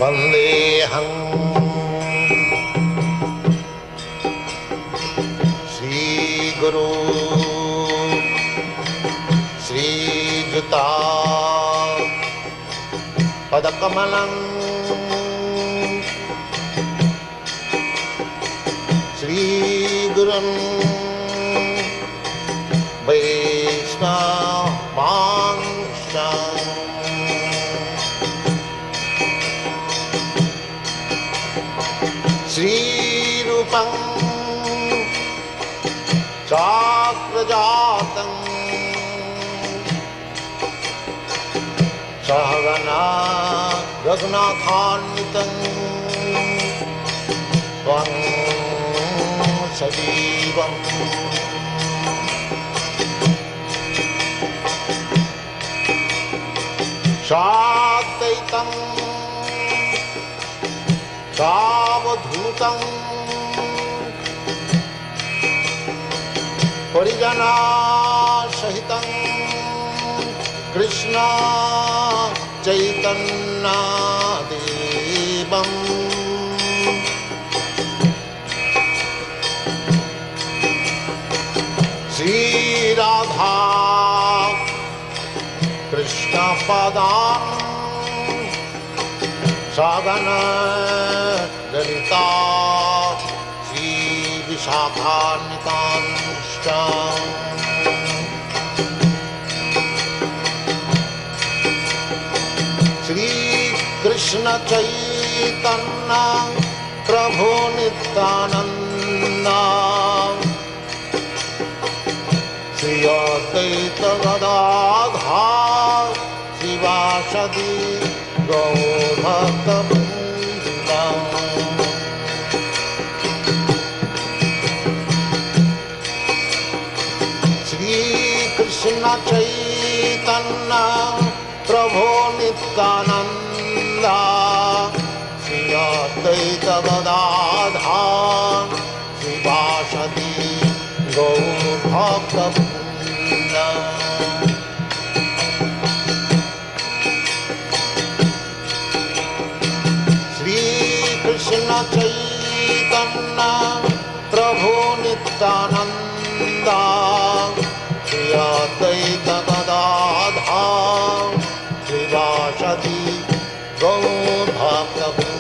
वंदेहं श्रीगुरु श्रीयुता पदकमलं श्रीगुरुं वैष्णवांश्च श्रीरूपं चाक्रजातं सहगना रघुनाथान्वितं त्वं सजीवम् साद्वैतं सावधूतं परिजनासहितं कृष्ण चैतन्यदेवम् श्रीराधा कृष्णपदां सगना ललिता श्रीविशाखान्वितांश्च श्रीकृष्ण चैतन्य प्रभु नित्यानंद श्री अद्वैत गदाधर शिवासदि गौरभक्तवृन्द श्रीकृष्ण चैतन्य प्रभु नित्यानंद श्री अद्वैत गदाधर शिवासदि गौरभक्तवृन्द श्रीकृष्ण चैतन्य प्रभु Nityanand Shri Advaita Gadadhar शिवासदि गौरभक्तवृन्द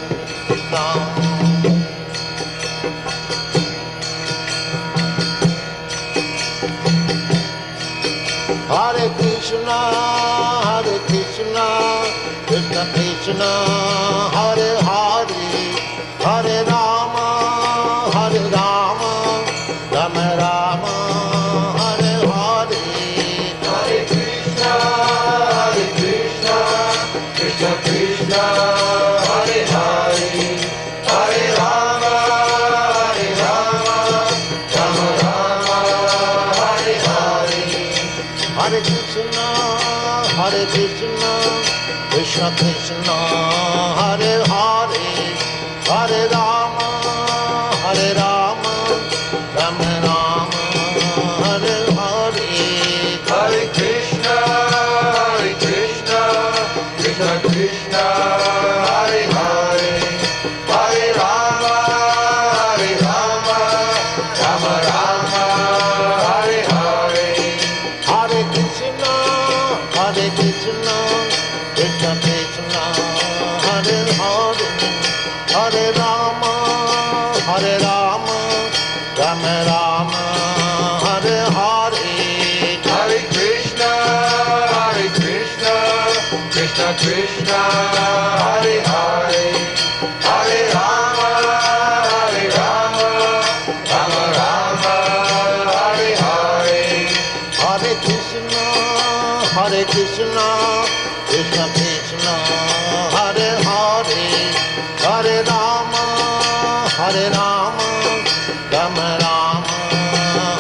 Hare Krishna, Krishna Krishna, Hare Hare, Hare Rama, Rama Rama, Hare Hare. Hare Krishna, Krishna Krishna, Hare Hare, Hare Rama, Rama Rama, Hare Hare. Hare Krishna, Krishna Krishna, Hare Hare, Hare Rama, Rama Rama, Hare Hare. Hare Krishna, Krishna Krishna, Hare Hare, Hare Rama, Rama Rama, Hare Hare. Hare Krishna, Krishna Krishna, Hare Hare, Hare Rama, Rama Rama, Hare Hare. Hare Krishna, Krishna Krishna, Hare Hare, Hare Rama, Rama Rama, Hare Hare. Hare Krishna, Krishna Krishna, Hare Hare, Hare Rama, Rama Rama,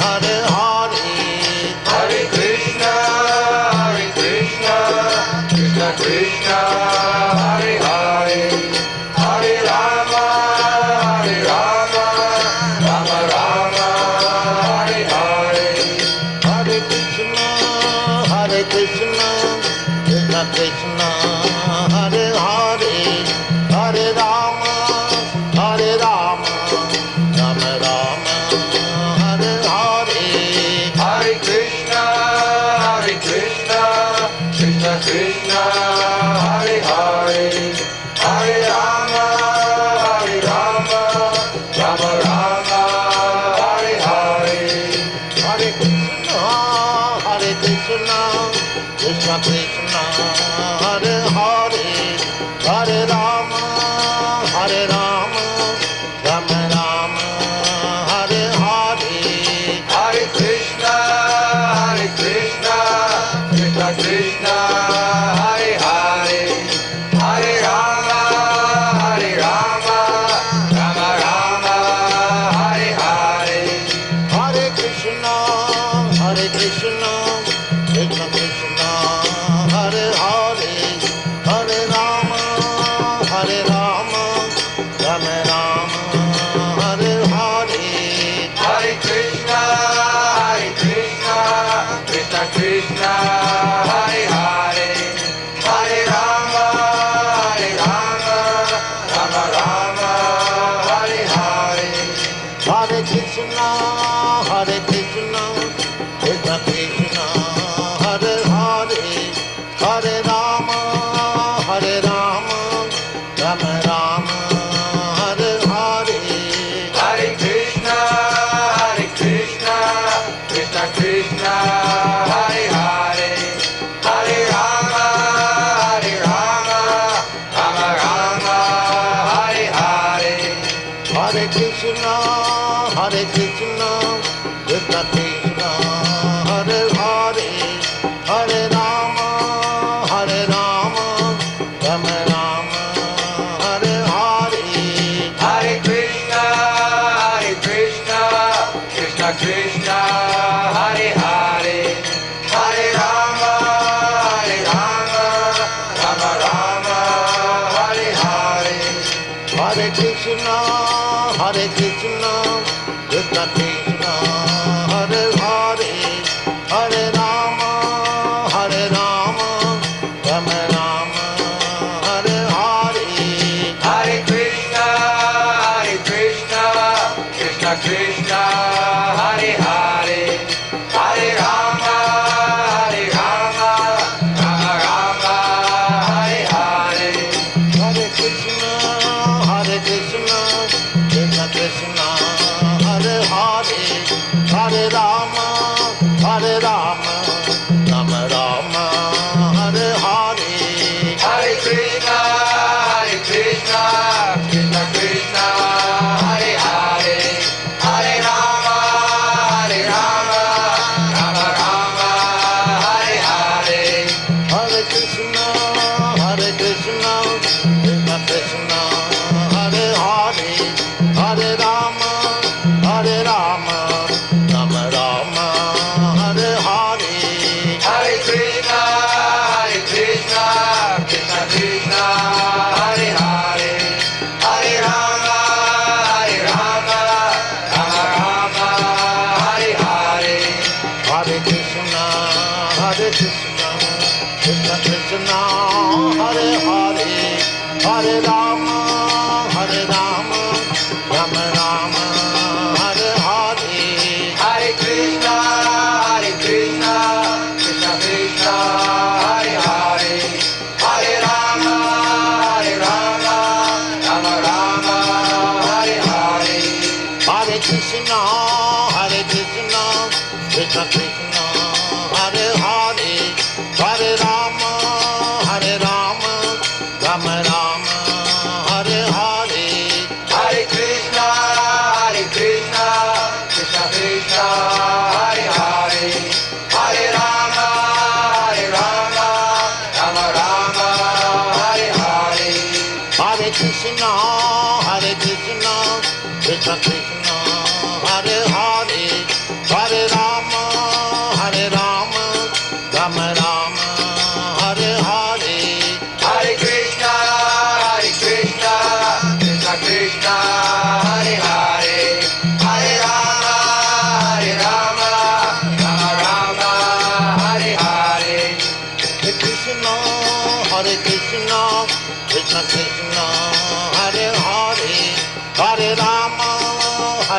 Hare Hare.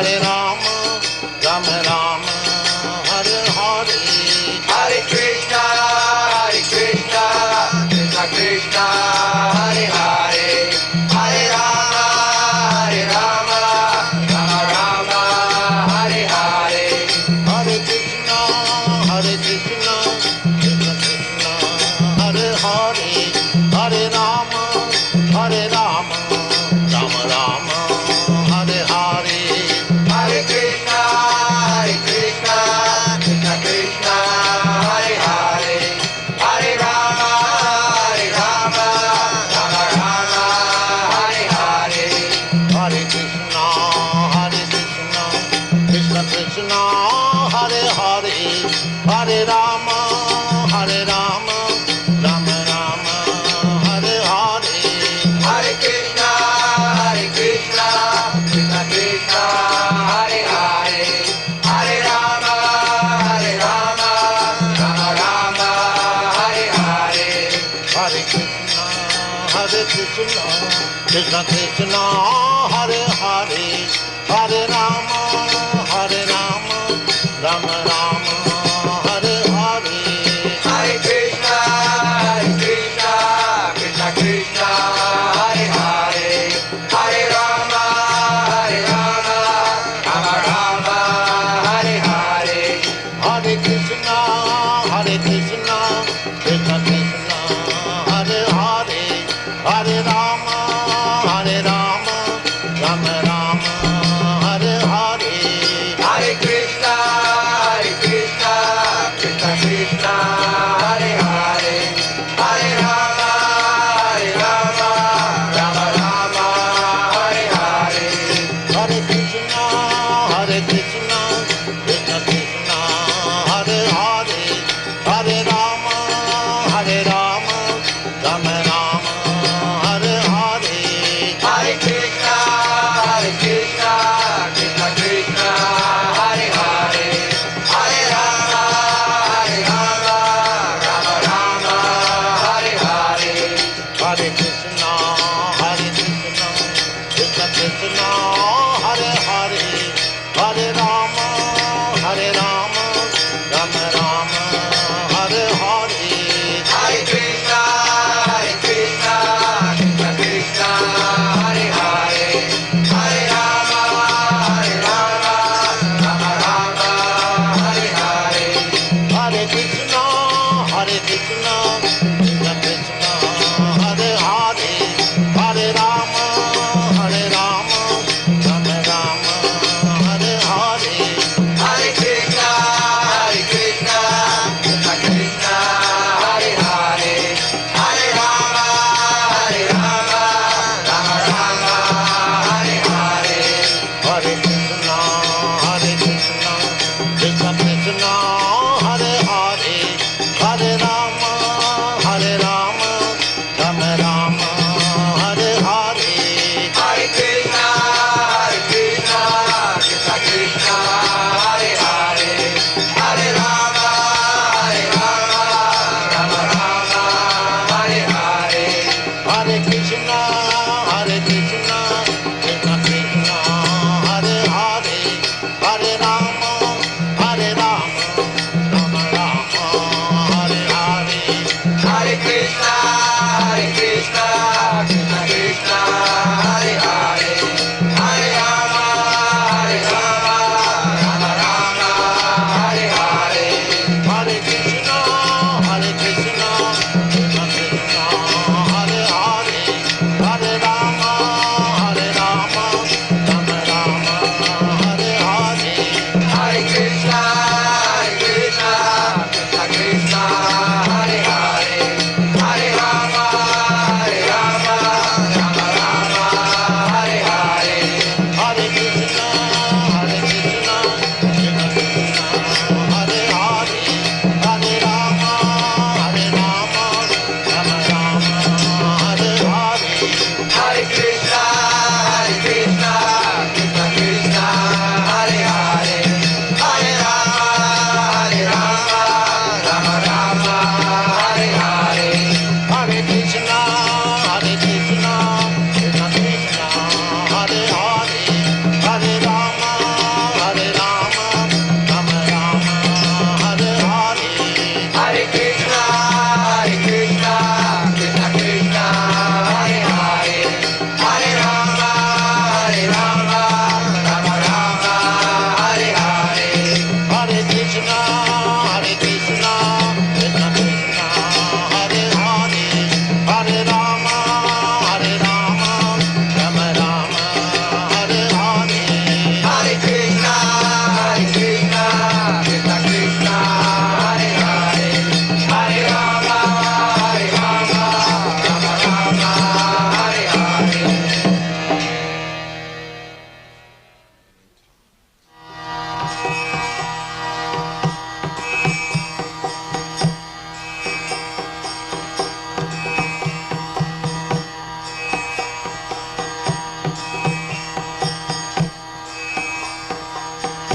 Hare Hare Rama, Rama Rama, Hare Hare. Hare Krishna, Krishna Krishna, Hare Hare, Hare Rama, Rama Rama, Hare Hare. Hare Krishna, Krishna Krishna, Hare Hare, Hare Rama, Rama Rama, Hare Hare. Hare Krishna, Krishna Krishna, Hare Hare, Hare Rama, Rama Rama, Hare Hare. Hare Krishna, Krishna Krishna, Hare Hare, Hare Rama, Rama Rama, Hare Hare. Hare Krishna, Krishna Krishna, Hare Hare, Hare Rama, Rama Rama, Hare Hare. Hare Krishna, Krishna Krishna, Hare Hare, Hare Rama, Rama Rama, Hare Hare. Hare Krishna, Krishna Krishna, Hare Hare, Hare Rama, Rama Rama, Hare Hare. Hare Krishna, Krishna Krishna, Hare Hare, Hare Rama, Rama Rama, Hare Hare.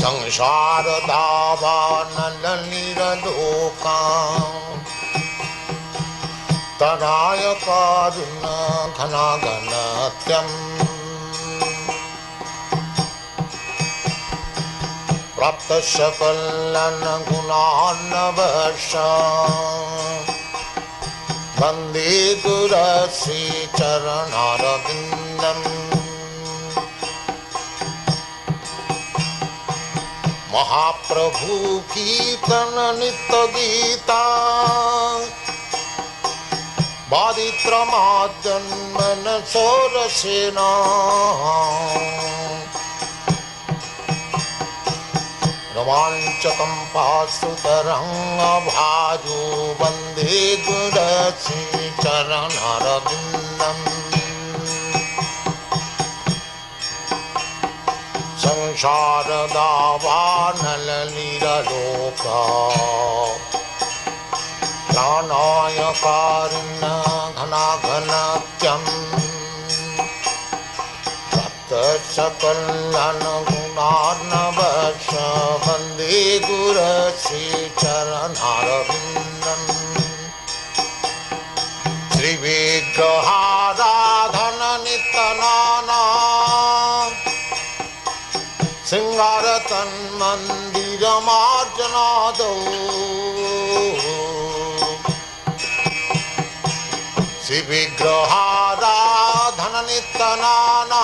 संसार दावानलनिरलोका तराय कारुण घनाघनत्यम् प्राप्त सकलन गुणान्नवश वन्दे गुरश्री चरणारविन्दम् महाप्रभु कीर्तन नित्य गीता बादित्रमाजन्मन सोरसेना रोमाञ्चकं पाशुतरङ्गभाजो वन्दे गुरश्री चरणारविन्दम् संसार दावानलनिरलोका प्राणाय कारुण्य घनाघनत्यम् प्राप्त सकलन गुणार्णवश वन्दे गुरश्री चरणारविन्दम् श्रीविग्रहाराधन नित्यनाना सिंगार तन्मन्दिरमार्जनादौ श्रीविग्रहाराधन नित्यनाना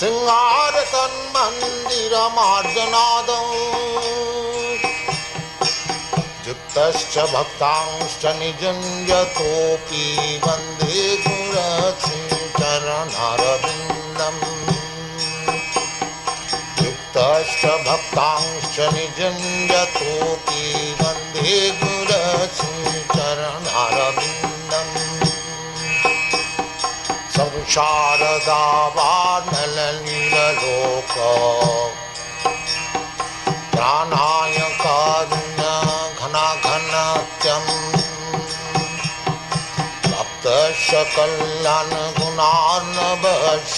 सिंगार तन्मन्दिरमार्जनादौ युक्तश्च भक्तांश्च निजुञ्जतोऽपि वन्दे गुरश्री चरणारविन्दम् युक्तश्च भक्तांश्च निजुञ्जतोऽपि वन्दे गुरश्री चरणारविन्दम् संसार दावानलनिरलोका प्राणाय कारुण्य घनाघनत्यम् प्राप्त सकलन गुणार्णवश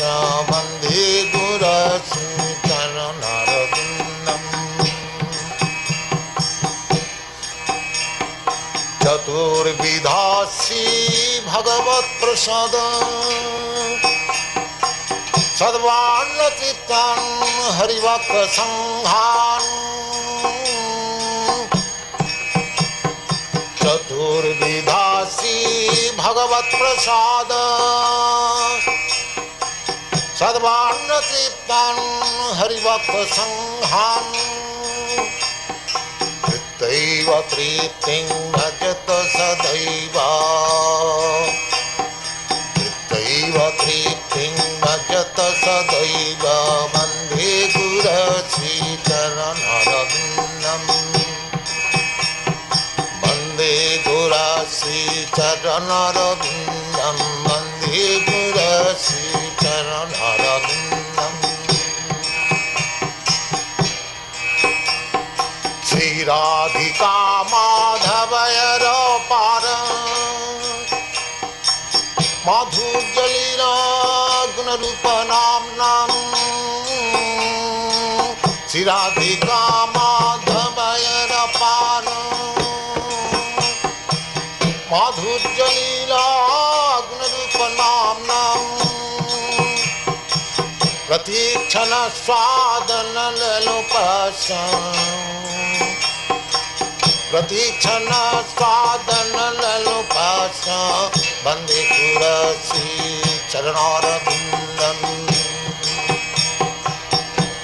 वन्दे गुरश्री चरणारविन्दम् चतुर्विधासी भगवत्प्रसाद सद्वान्नचित्तं हरिभक्तसङ्घान् चतुर्विधासी भगवत्प्रसाद सद्वान्नचित्तं हरिभक्तसङ्घान् तृप्तैव तृप्तिं भजत सदैव तृप्तैव तृप्तिं भजत सदैव वन्दे गुरश्री चरणारविन्दम् वन्दे गुरश्री चरणारविन्दम् वन्दे गुरश्री चरणारविन्दम् श्रीराधिका माधवयरपार माधुर्यलीला गुणरूपनाम्नाम् श्रीराधिका माधवयरपार माधुर्यलीला गुणरूपनाम्नाम् प्रतीक्षण स्वादन ललोपश प्रतीक्षण स्वादन ललोपश वन्दे गुरश्री चरणारविन्दम्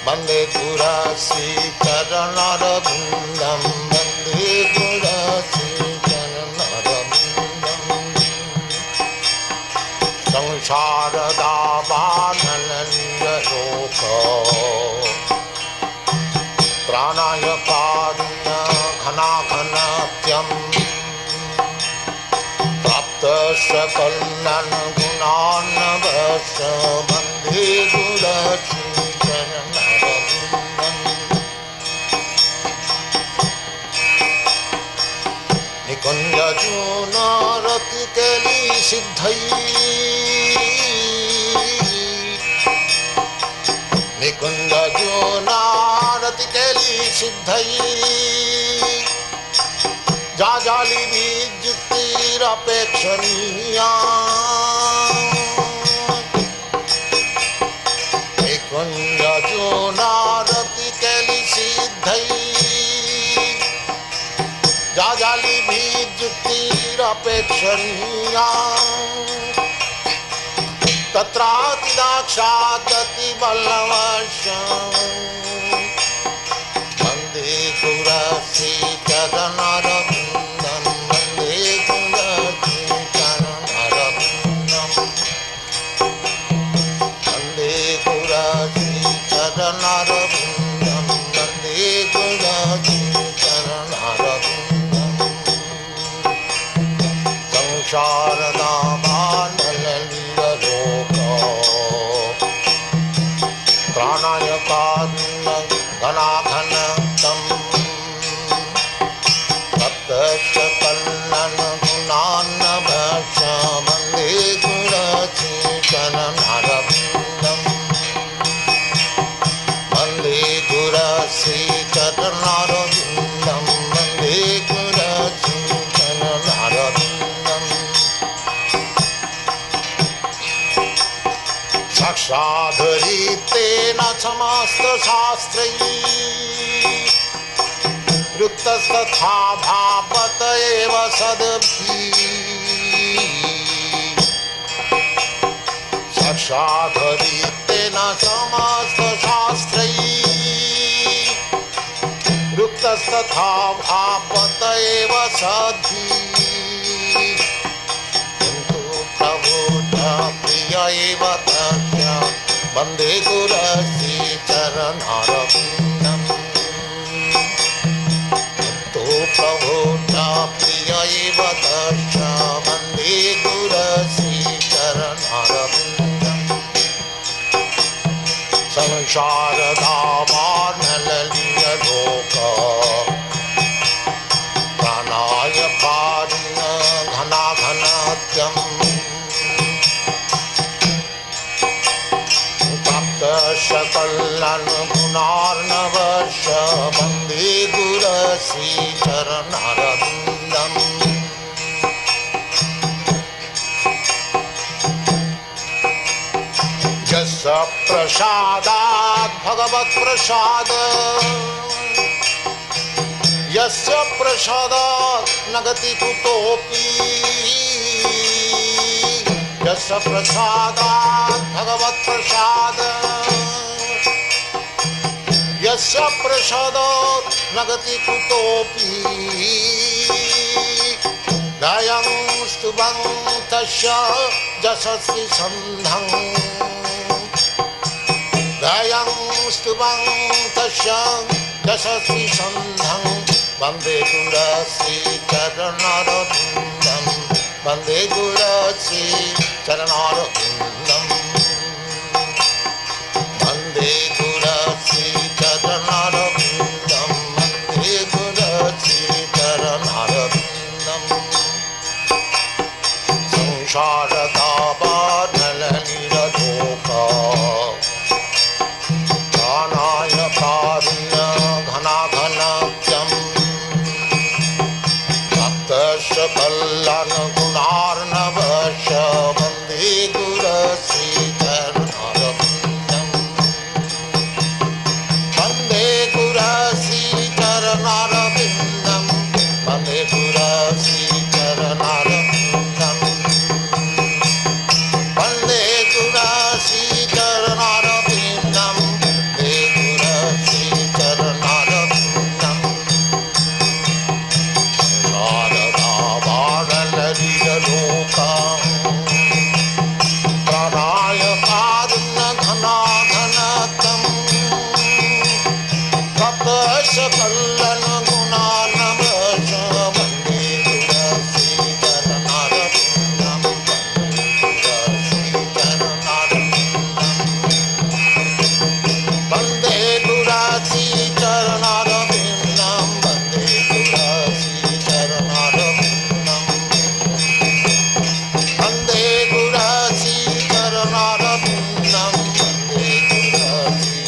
वन्दे गुरश्री चरणारविन्दम् वन्दे गुरश्री चरणारविन्दम् संसार दावानलनिरलोका प्राणाय कारुण्य घनाघनत्यम् प्राप्त सकलन गुणार्णवश वन्दे गुरश्री चरणारविन्दम् निकुञ्ज जूनरतिकेली सिद्धै कुंज जो नारति केली सिद्धई जा जाली भी जुक्तिरपेक्षणीया कुंज जो नारति केली सिद्धई जा जाली भी जुक्तिरपेक्षणीया तत्रातिदाक्षादति बलवशं वन्दे गुरश्री चरणरविन्दं वन्दे गुरश्री चरणरविन्दं वन्दे गुरश्री चरणरविन्दं वन्दे गुरश्री चरणरविन्दं घनाघनतं तप्तश्च कल्लनगुणान्नभश्च वन्दे गुरश्री चरणरविन्दं वन्दे गुरश्री चरणरविन्दं वन्दे गुरश्री चरणरविन्दं साक्षादरीतेन समस्तशास्त्रैः युक्तस्तथा भावत एव सद्भिः साक्षादरीतेन समस्तशास्त्रैः युक्तस्तथा भावत एव सद्भिः प्रिय एव तस्य वन्दे गुरश्री चरणरविन्दं तो प्रभो च प्रिय एव तस्य वन्दे गुरश्री चरणरविन्दं संसारधामार्णललितलोक प्राणाय पारुण घनाघनत्यं सकलनगुणार्णवश वन्दे गुरश्री चरणरविन्दं यस्य प्रसादात् भगवत्प्रसाद यस्य प्रसादात् न गति कुतोऽपि यस्य प्रसादात् भगवत्प्रसाद यस्य प्रसादात् न गति कुतोऽपि गायं स्तुवं तस्य यशस्वी सन्धं गायं स्तुवं तस्य यशस्वी सन्धं वन्दे गुरश्री चरणरविन्दं वन्दे गुरश्री चरणरविन्दं वन्दे गुरश्री चरणरविन्दं वन्दे गुरश्री चरणरविन्दं संसारतापानलनिरलोक प्राणाय कारुण्य घनाघनत्यं भक्तस्य कल्याणगुणार्णवश वन्दे गुरश्री चरणरविन्दं वन्दे गुरश्री चरणरविन्दं वन्दे गुरश्री चरणरविन्दं वन्दे गुरश्री चरणरविन्दं वन्दे गुरश्री चरणरविन्दं शारदावारललितलोकं प्राणाय कारुण्यघनाघनतं तप्तस्य कल्लनगुणार्णवश वन्दे गुरश्री चरणरविन्दं वन्दे गुरश्री चरणरविन्दं वन्दे गुरश्री चरणरविन्दं वन्दे गुरश्री चरणरविन्दं वन्दे गुरश्री चरणरविन्दं वन्दे गुरश्री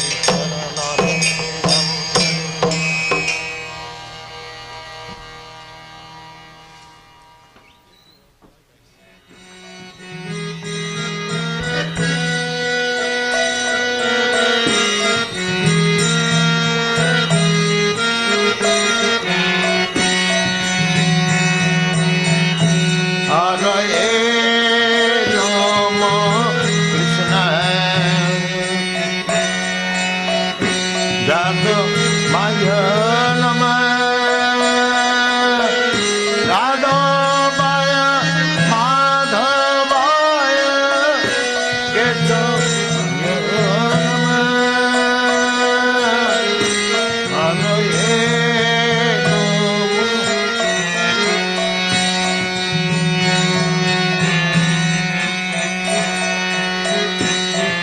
Jagmaya Namah Radhavaya Madhavaya Ketavaya Namah Anaye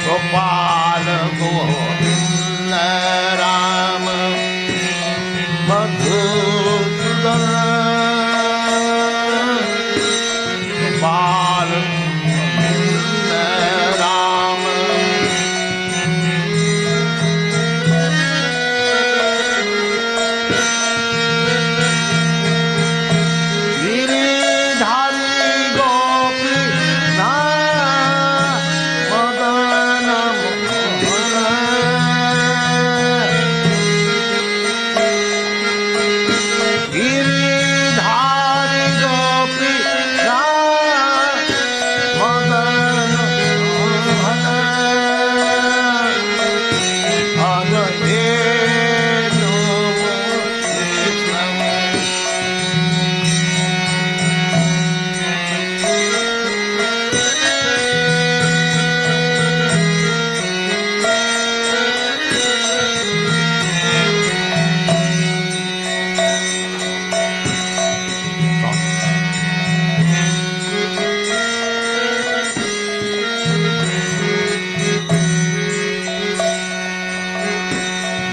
Gopala Govinda Rama Madhusudana Gopala Govinda Rama Giridhari Gopi Madana Giridhari Gopi Madana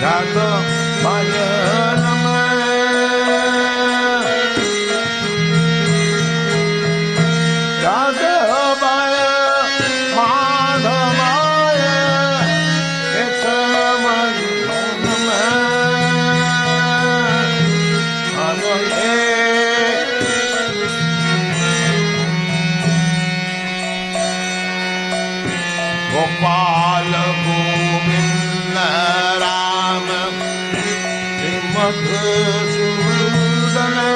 Jagmaya Namah Jagmaya Madhavaya Ketavaya Namah Anaye Gopala Govinda Rama Madhusudana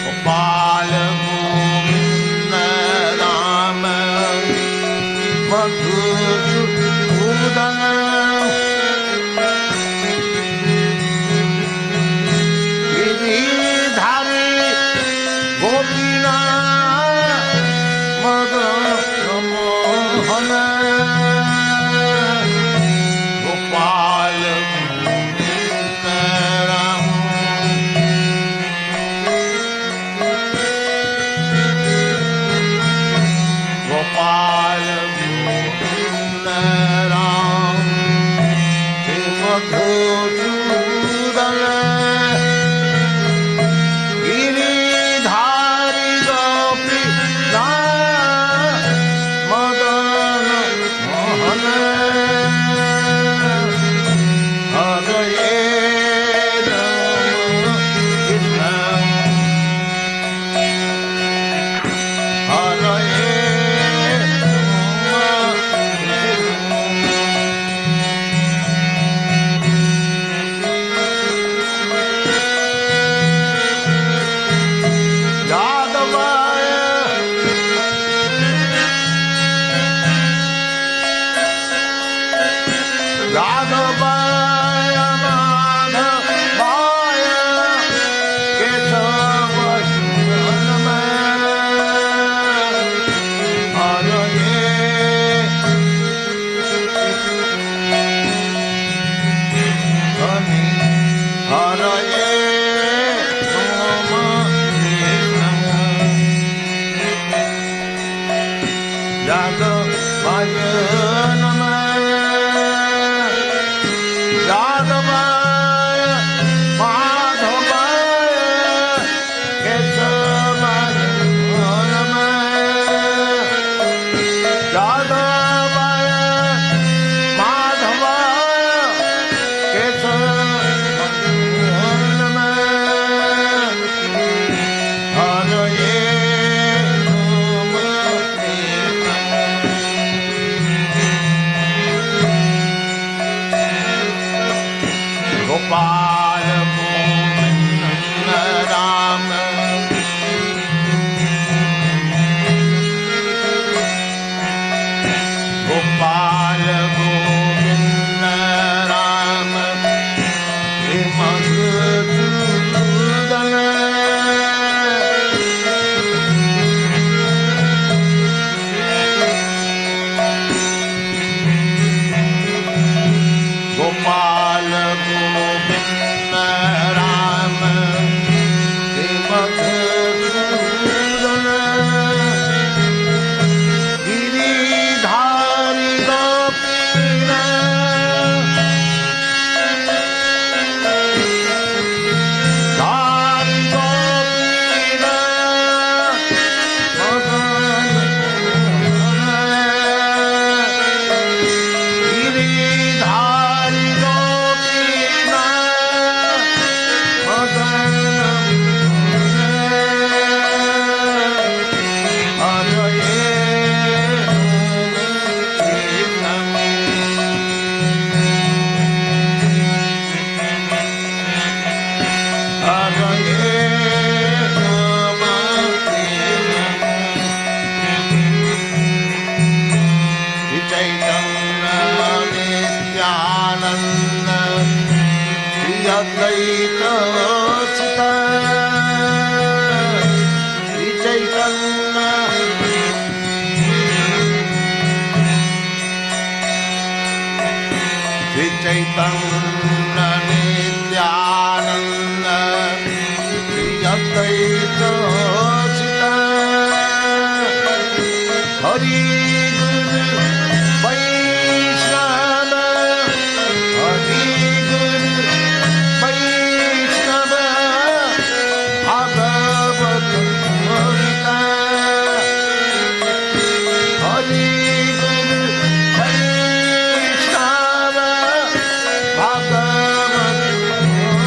Gopala Govinda Rama Madhusudana Giridhari Gopina Madana Gopala Govinda Rama Gopala Govinda Rama Madhusudana Giridhari Gopi Madana Mohana Haraye Rama Krishna Haraye Rama Jagmaya Radhavaya Madhavaya Ketavaya Namah Anaye Anaye Namah Jagmaya Namah Chaitanya Nityananda Shri Advaita Sita Hari Guru Vaishnava Hari Guru Vaishnava Bhagavad Gita Hari Guru Vaishnava Bhagavad Gita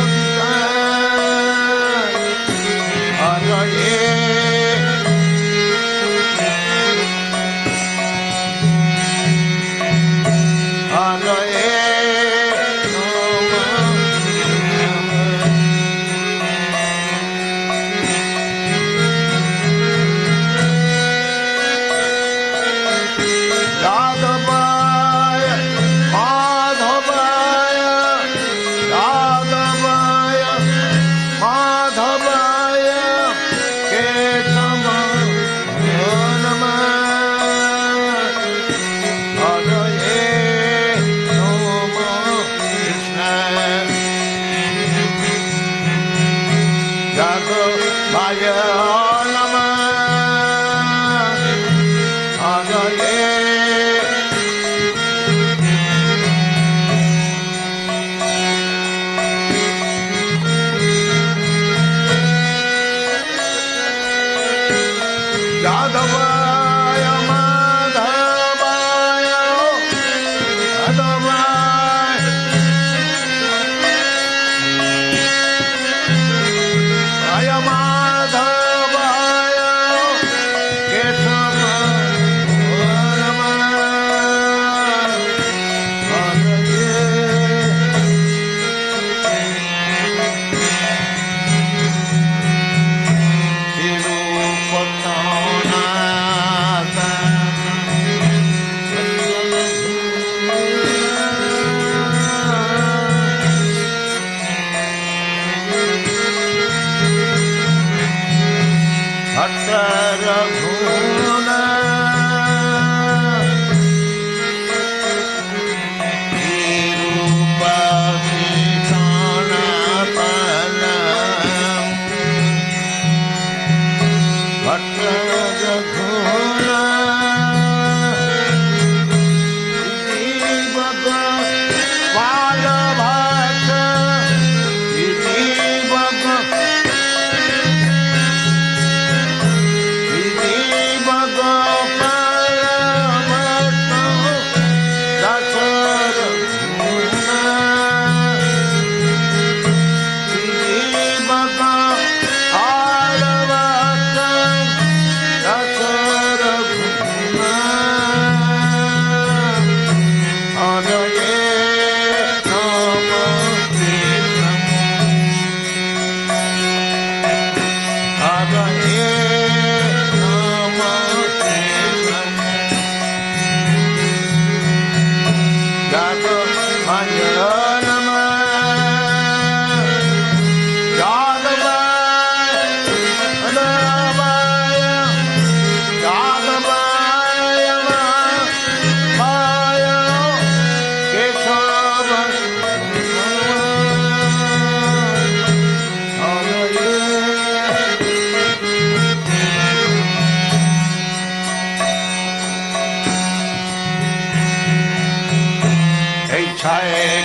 Hare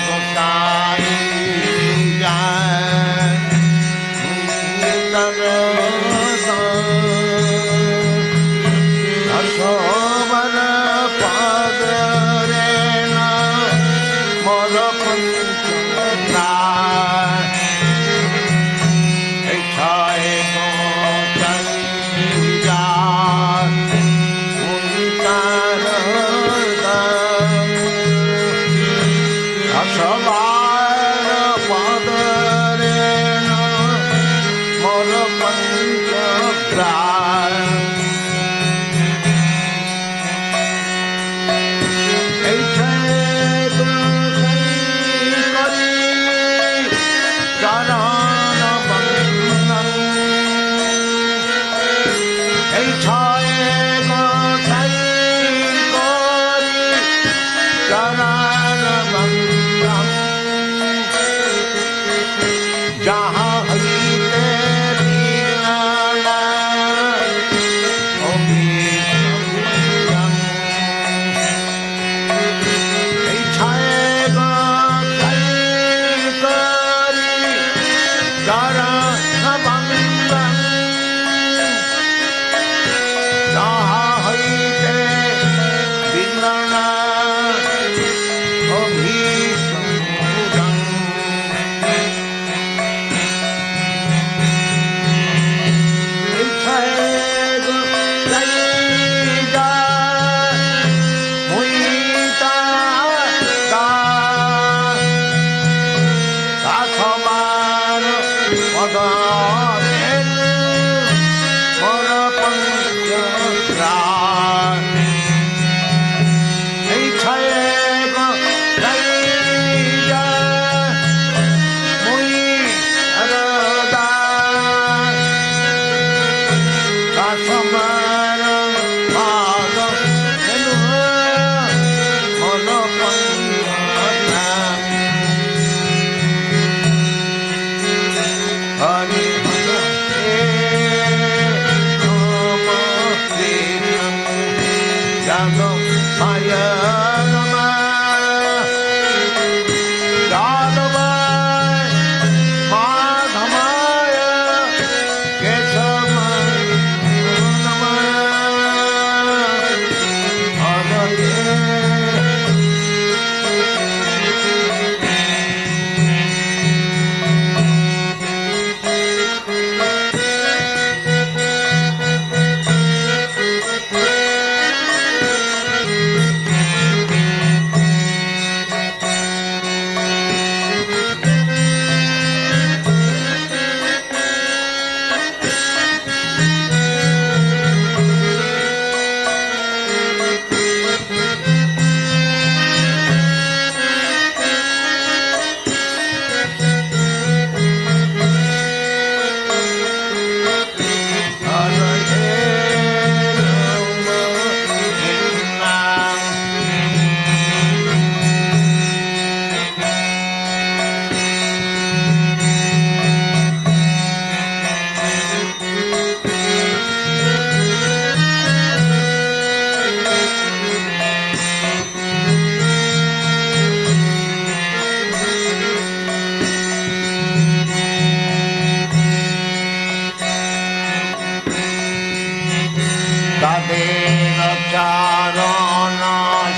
चरण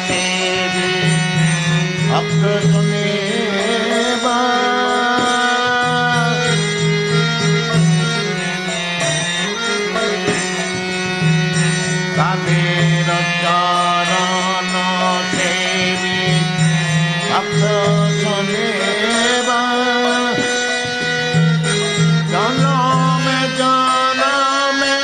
सेवी भक्त सुनेवा कालेर चरण सेवी भक्त सुनेवा जनमे जनमे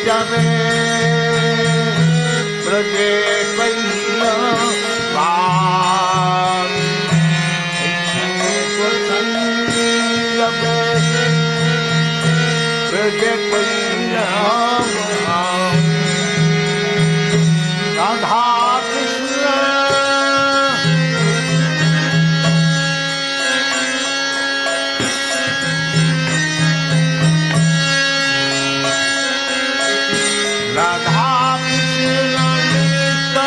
जावे ब्रजे कैया बाग ब्रजे कैया राधा कृष्ण राधा कृष्ण नित्य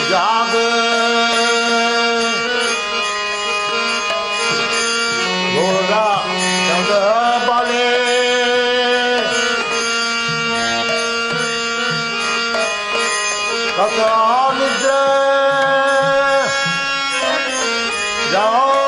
जाग गोरा चंद बाले कथा निद्रा जाओ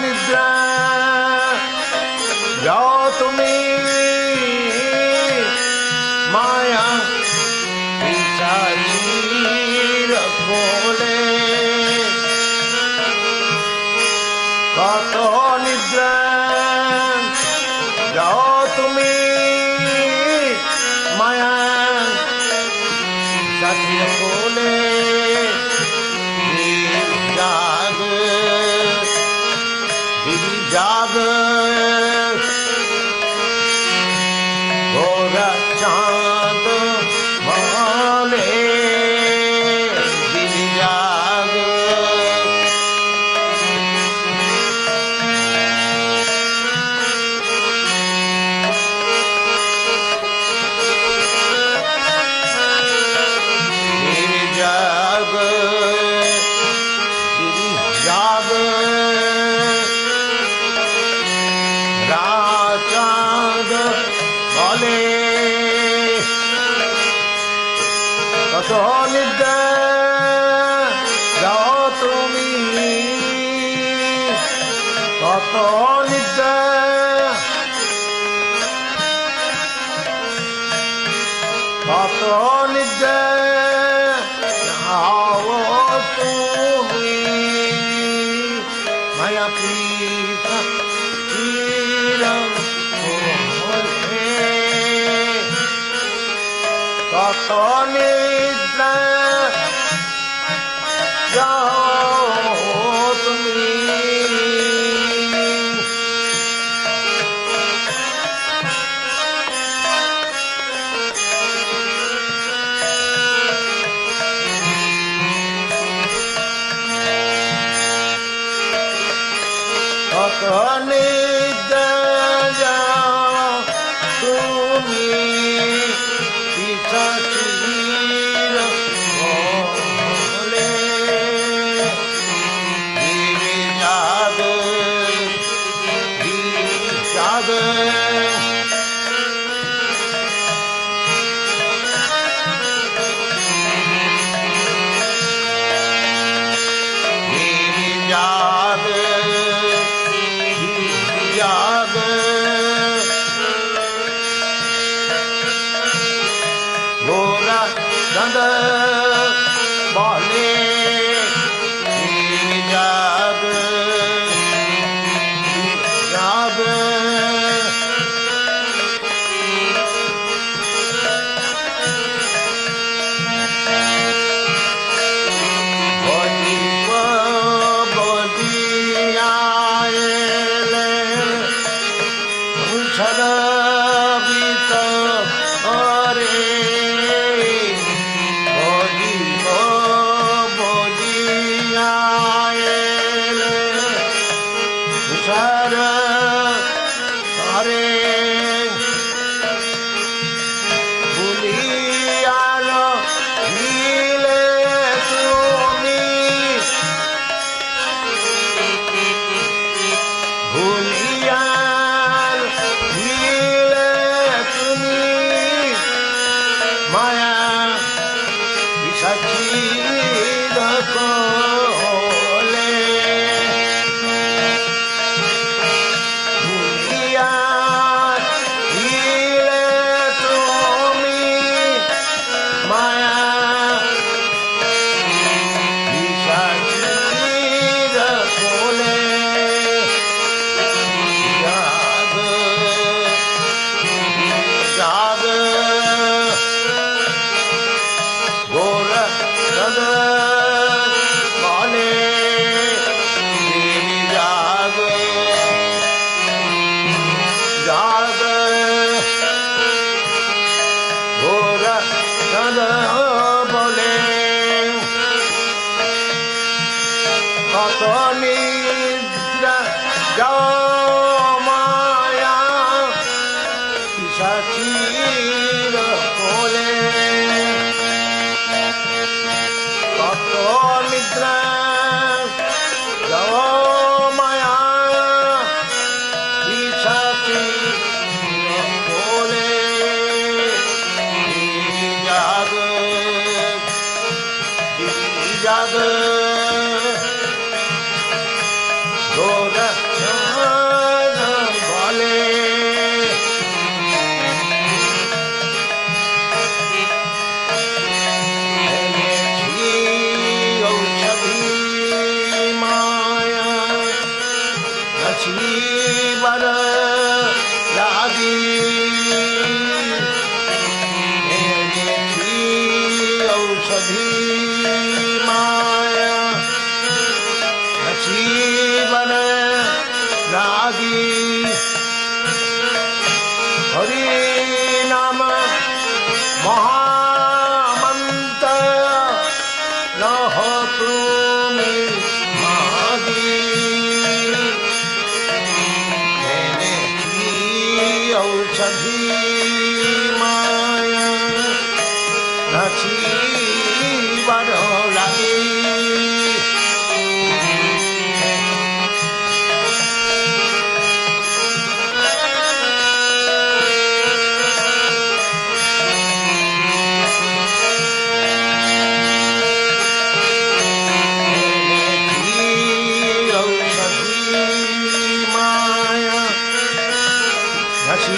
निद्रा जाओ तुम्हें माया पिशाचीर खोले कतो निद्रा जाओ तुम्हें माया पिशाचीर खोले जाग गोरा चांद माले जाग जाग जाग चांद वाले कतो निद्रा जाओ तुम्हें कतो निद्रा कतो निद्रा जाओ तुम्हें माया पीछा कतो निद्रा जाओ तुम्हें कतो निद्रा जाओ तुम्हें पिशाचीर खोले जाग जाग गोरा चंद बाले जाग जाग हरे भूलियार हिले तुमी भूलियार हिले तुमी माया विसाचीर कोले भूलियार हिले तुमी माया विसाचीर कोले जाग जाग गोर सद काले जाग जाग गोर सद बोले कत निद्रा जाओ माया पिशाचीर कोले कत निद्रा जाओ माया पिशाचीर कोले जाग जाग गोर बोले माया नसीबर लागी औषधि माया नसीबर लागी हरि नाम महामंत्र न हो तुमी मागी मैंने की औषधि माया नसीबर लागी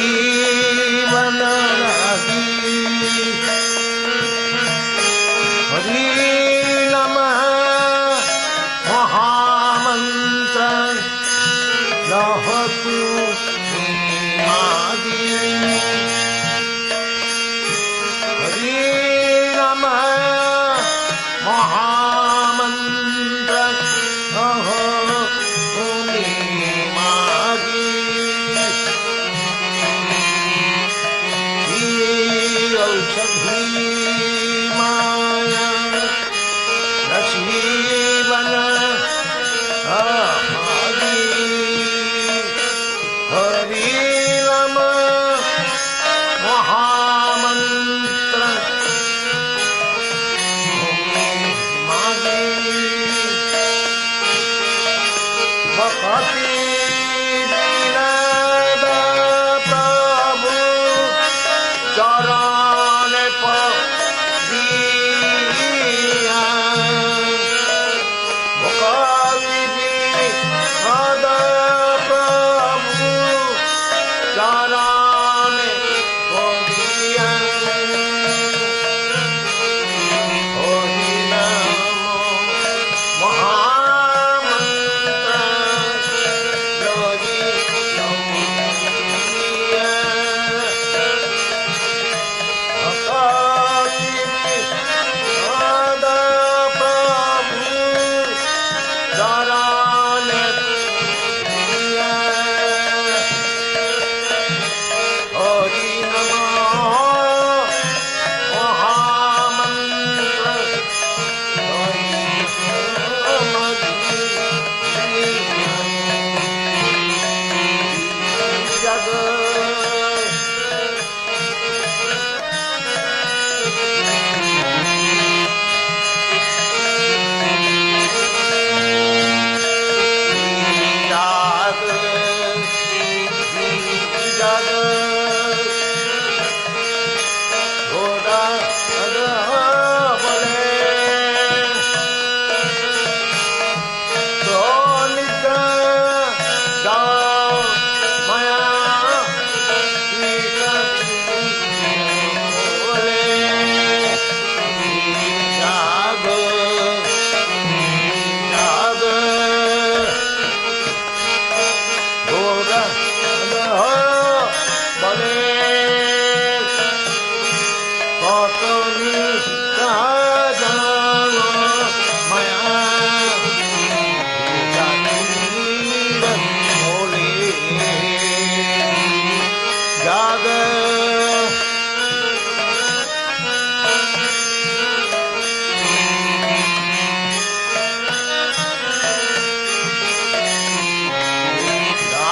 नसीबन लागी हरि नमः महामंत्र लहतु मागी हरि नमः महामंत्र लहतु मागी औषधि माया नसीबन मागी हरि नमः महामंत्र मागी भक्ति विनद प्रभु चरण पदिया भक्ति विनद प्रभु चरण पदिया हरि नाम महामंत्र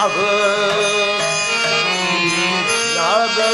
नभ नभ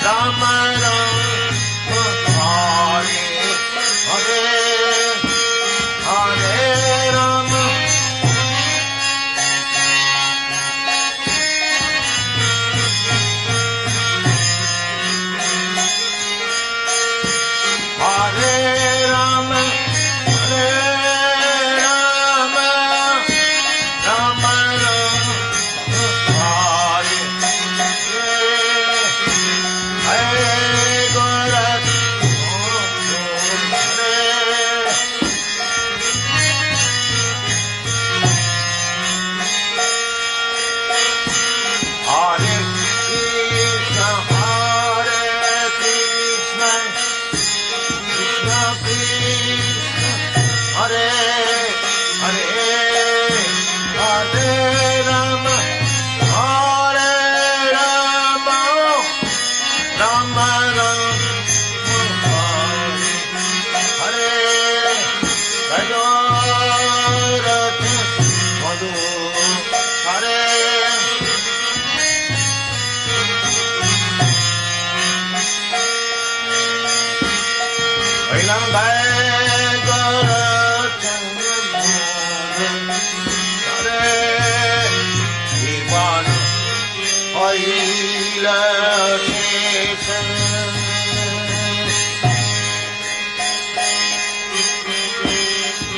Ram Rama Rama Hare Rajarat Madhu Hare Bailam Bhagarat Hare Ivan Aila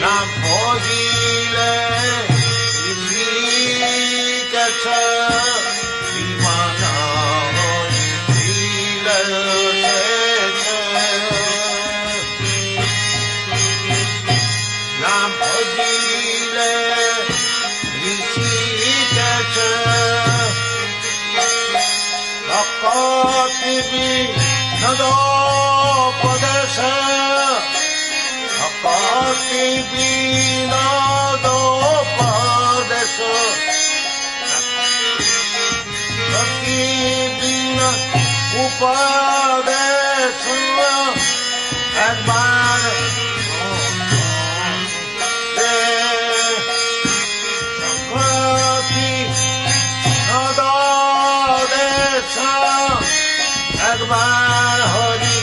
Nam Bhojile Ishikacha Vimana Hila Nam Bhojile Ishikacha Akatibi Nado Padesha Akatibi Nado Padesha Akatibi Upadesha Admar Akati Nado Desha Akbar Hari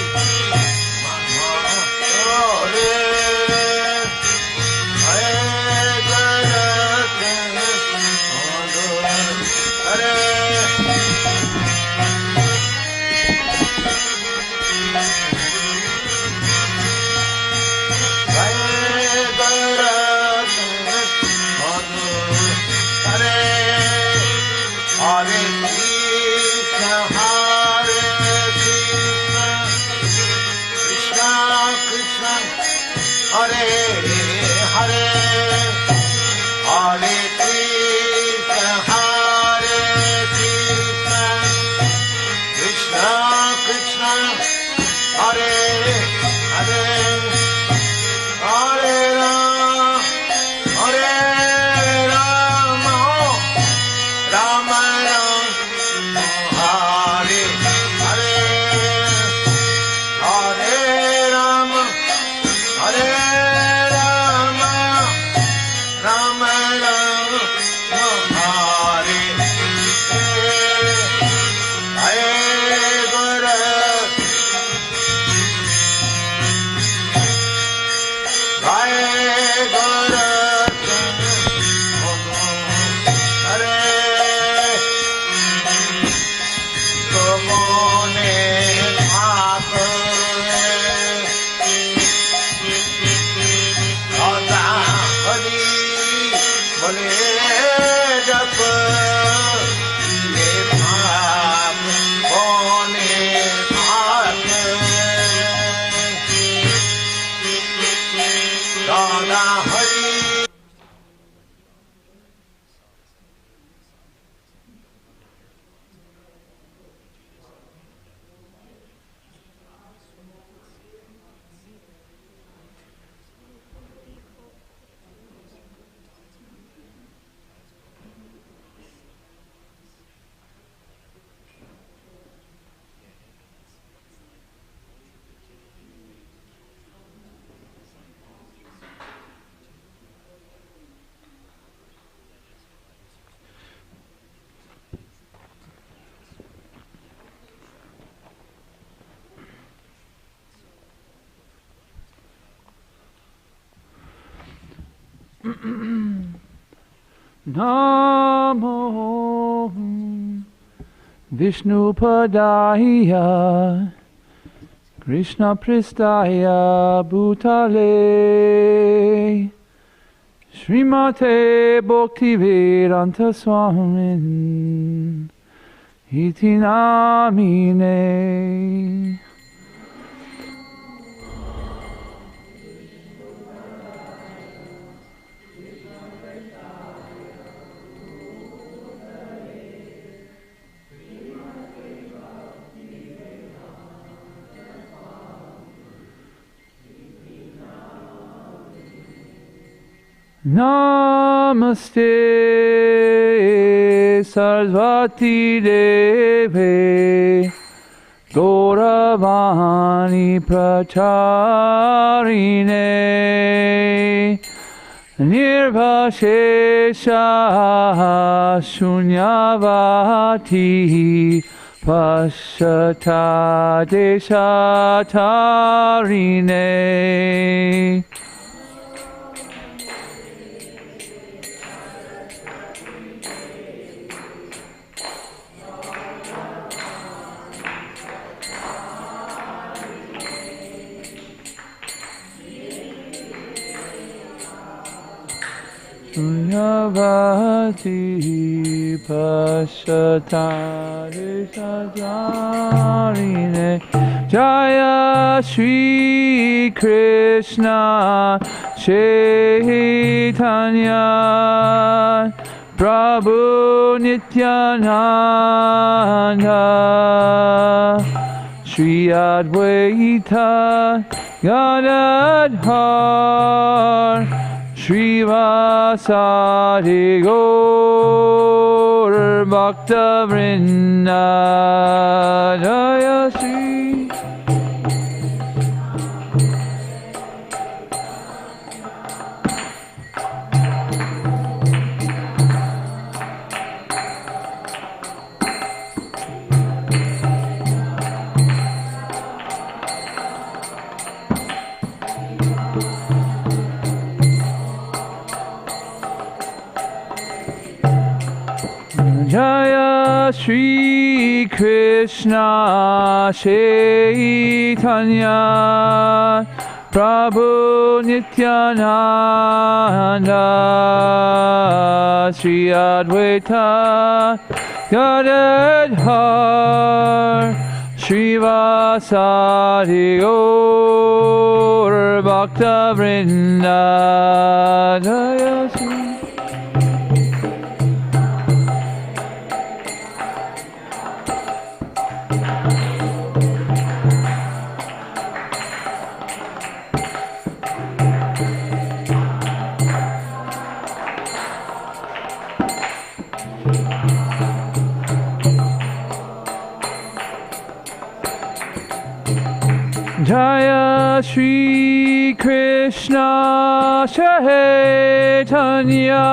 Namo Vishnu Padaya Krishna Pristaya Bhutale Srimate Bhaktivedanta Swamin Iti Namine. Namaste Sarasvati Deve Gauravani Pracharine Nirvashesha Shunyavati Pashata Deshatarine Sunyavati Pashatari Sajarine Jaya Shri Krishna Chaitanya Prabhu Nityananda Shri Advaita Gadadhar Srivasadi Gaur Bhakta Vrinda Jaya Shri Jaya Shri Krishna Chaitanya Prabhu Nityananda Shri Advaita Gadadhar Srivasadi Gaur Bhakta Vrinda Jaya Shri Jaya Shri Krishna Chaitanya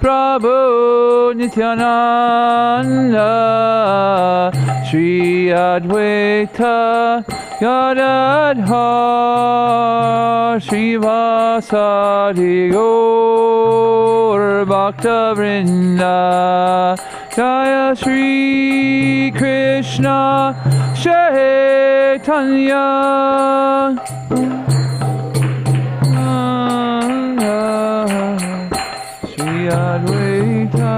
Prabhu Nityananda Shri Advaita Gadadhar Srivasadi Gaur Bhakta Vrinda Jaya Shri Krishna Chaitanya Shri Advaita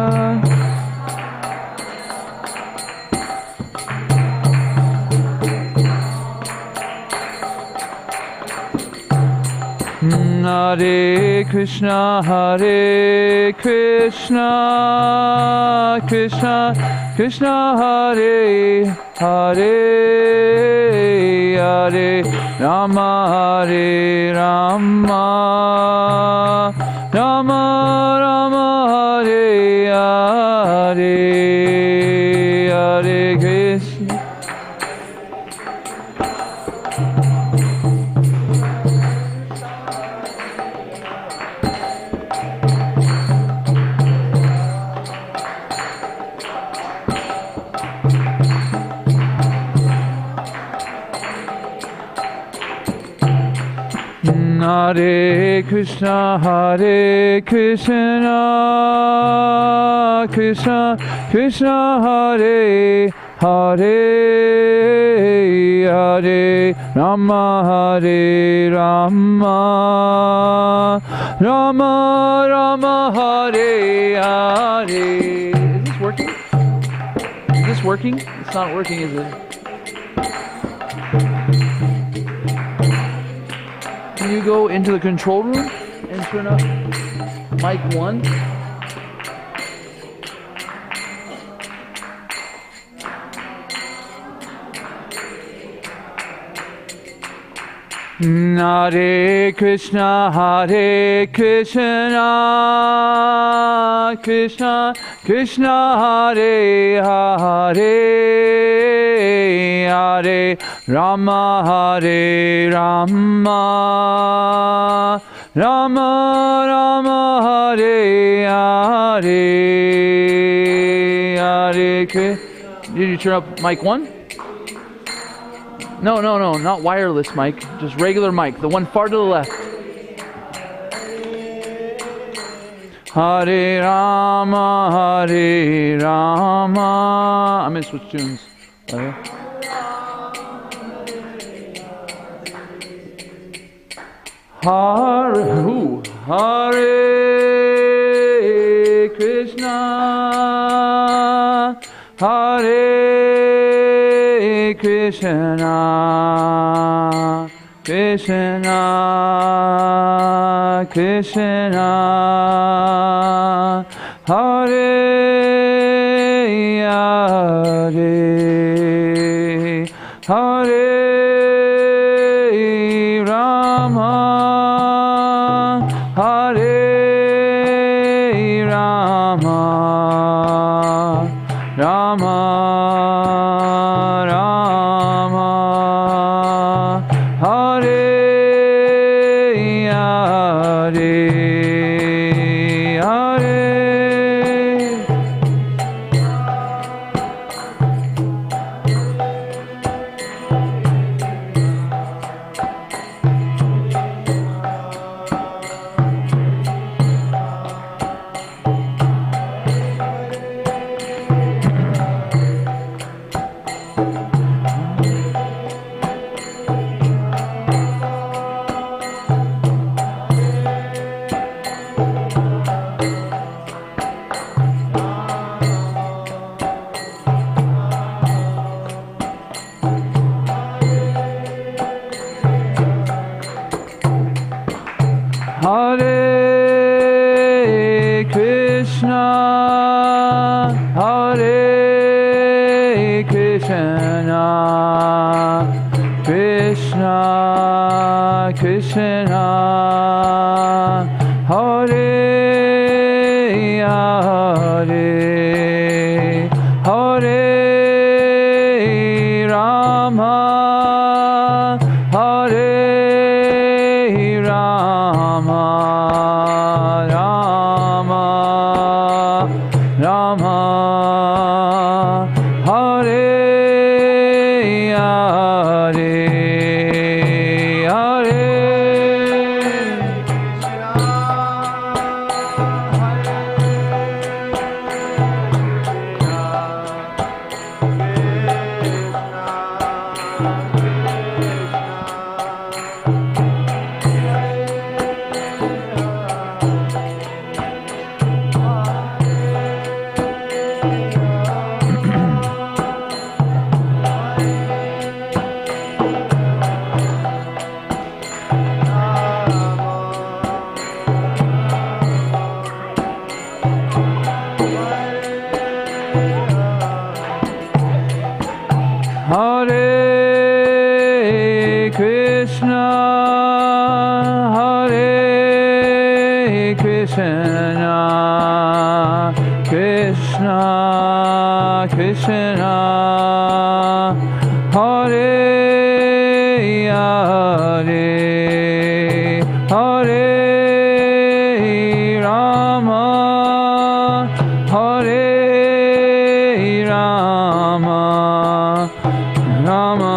Hare Krishna Krishna Krishna Hare Hare Hare Rama Hare Rama Rama Rama Hare Hare Hare Krishna Hare Krishna Krishna Krishna Hare Hare Hare Rama Hare Rama Rama Rama Hare Hare. Is this working? Is this working? It's not working, is it? Can you go into the control room and turn up mic 1? Hare Krishna Krishna Krishna Hare Hare Hare Rama, Hare Rama, Rama Rama, Hare Hare, Hare Krishna. Did you turn up mic 1? No, not wireless mic, just regular mic, the one far to the left. Hare Rama, Hare Rama. I'm gonna switch tunes. Okay. Hare Krishna, Hare Krishna, Krishna Krishna, Hare Hare, Hare Rama, Hare Rama, Rama Rama, Hare Hare, Hare. Hare Krishna, Hare Krishna, Krishna Krishna, Hare Hare, Hare Rama, Hare Rama, Rama Rama, Hare Hare, Hare Hare Krishna, Hare Krishna, Krishna Krishna, Hare Hare, Hare Rama, Hare Rama, Rama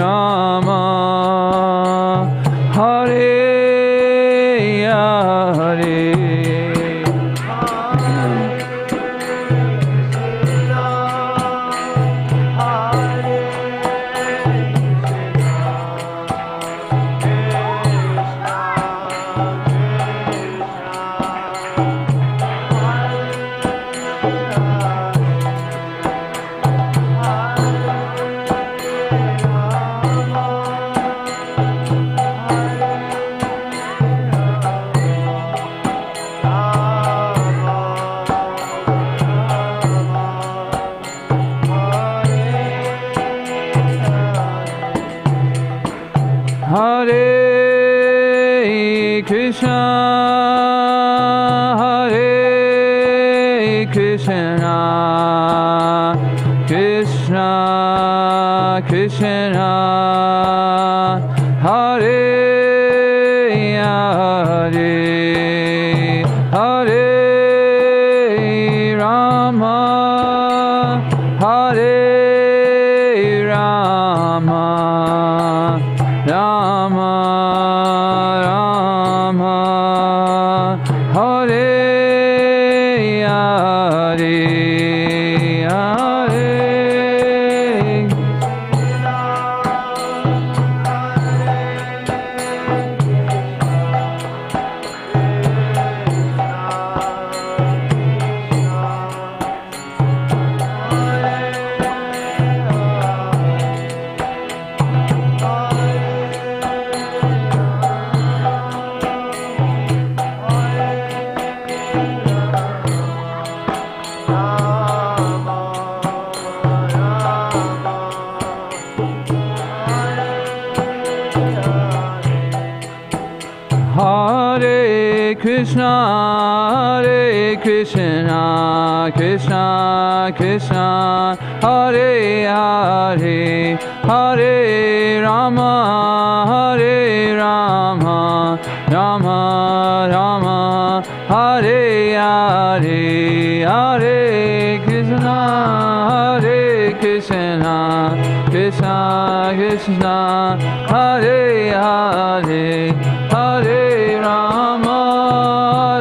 Rama, Hare Hare. Hare Krishna, Hare Krishna, Krishna Krishna, Hare Hare, Hare Rama, Hare Rama, Rama Rama, Hare Hare, Hare. Hare Krishna, Hare Krishna, Krishna Krishna, Hare Hare, Hare Rama, Hare Rama, Rama Rama, Hare Hare, Hare Krishna, Hare Krishna, Krishna Krishna, Hare Hare, Hare Rama,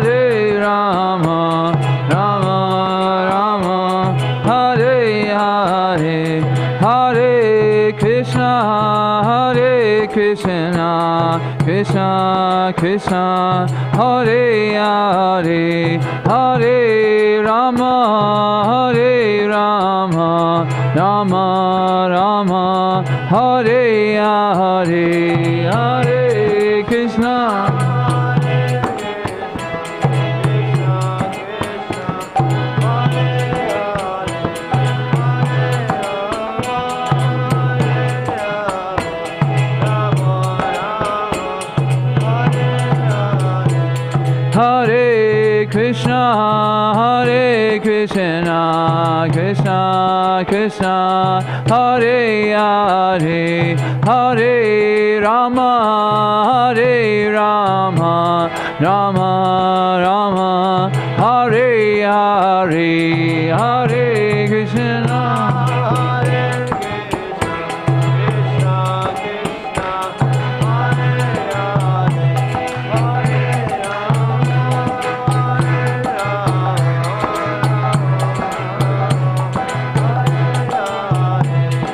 Hare Rama, Rama Rama, Hare Hare, Hare Krishna, Hare Krishna, Krishna Krishna, Hare Hare, Hare Rama, Hare Rama, Rama Rama, Hare Hare, Hare Krishna. Hare Krishna, Hare Krishna, Krishna Krishna, Hare Hare, Hare Rama, Hare Rama, Rama Rama, Hare Hare, Hare Krishna.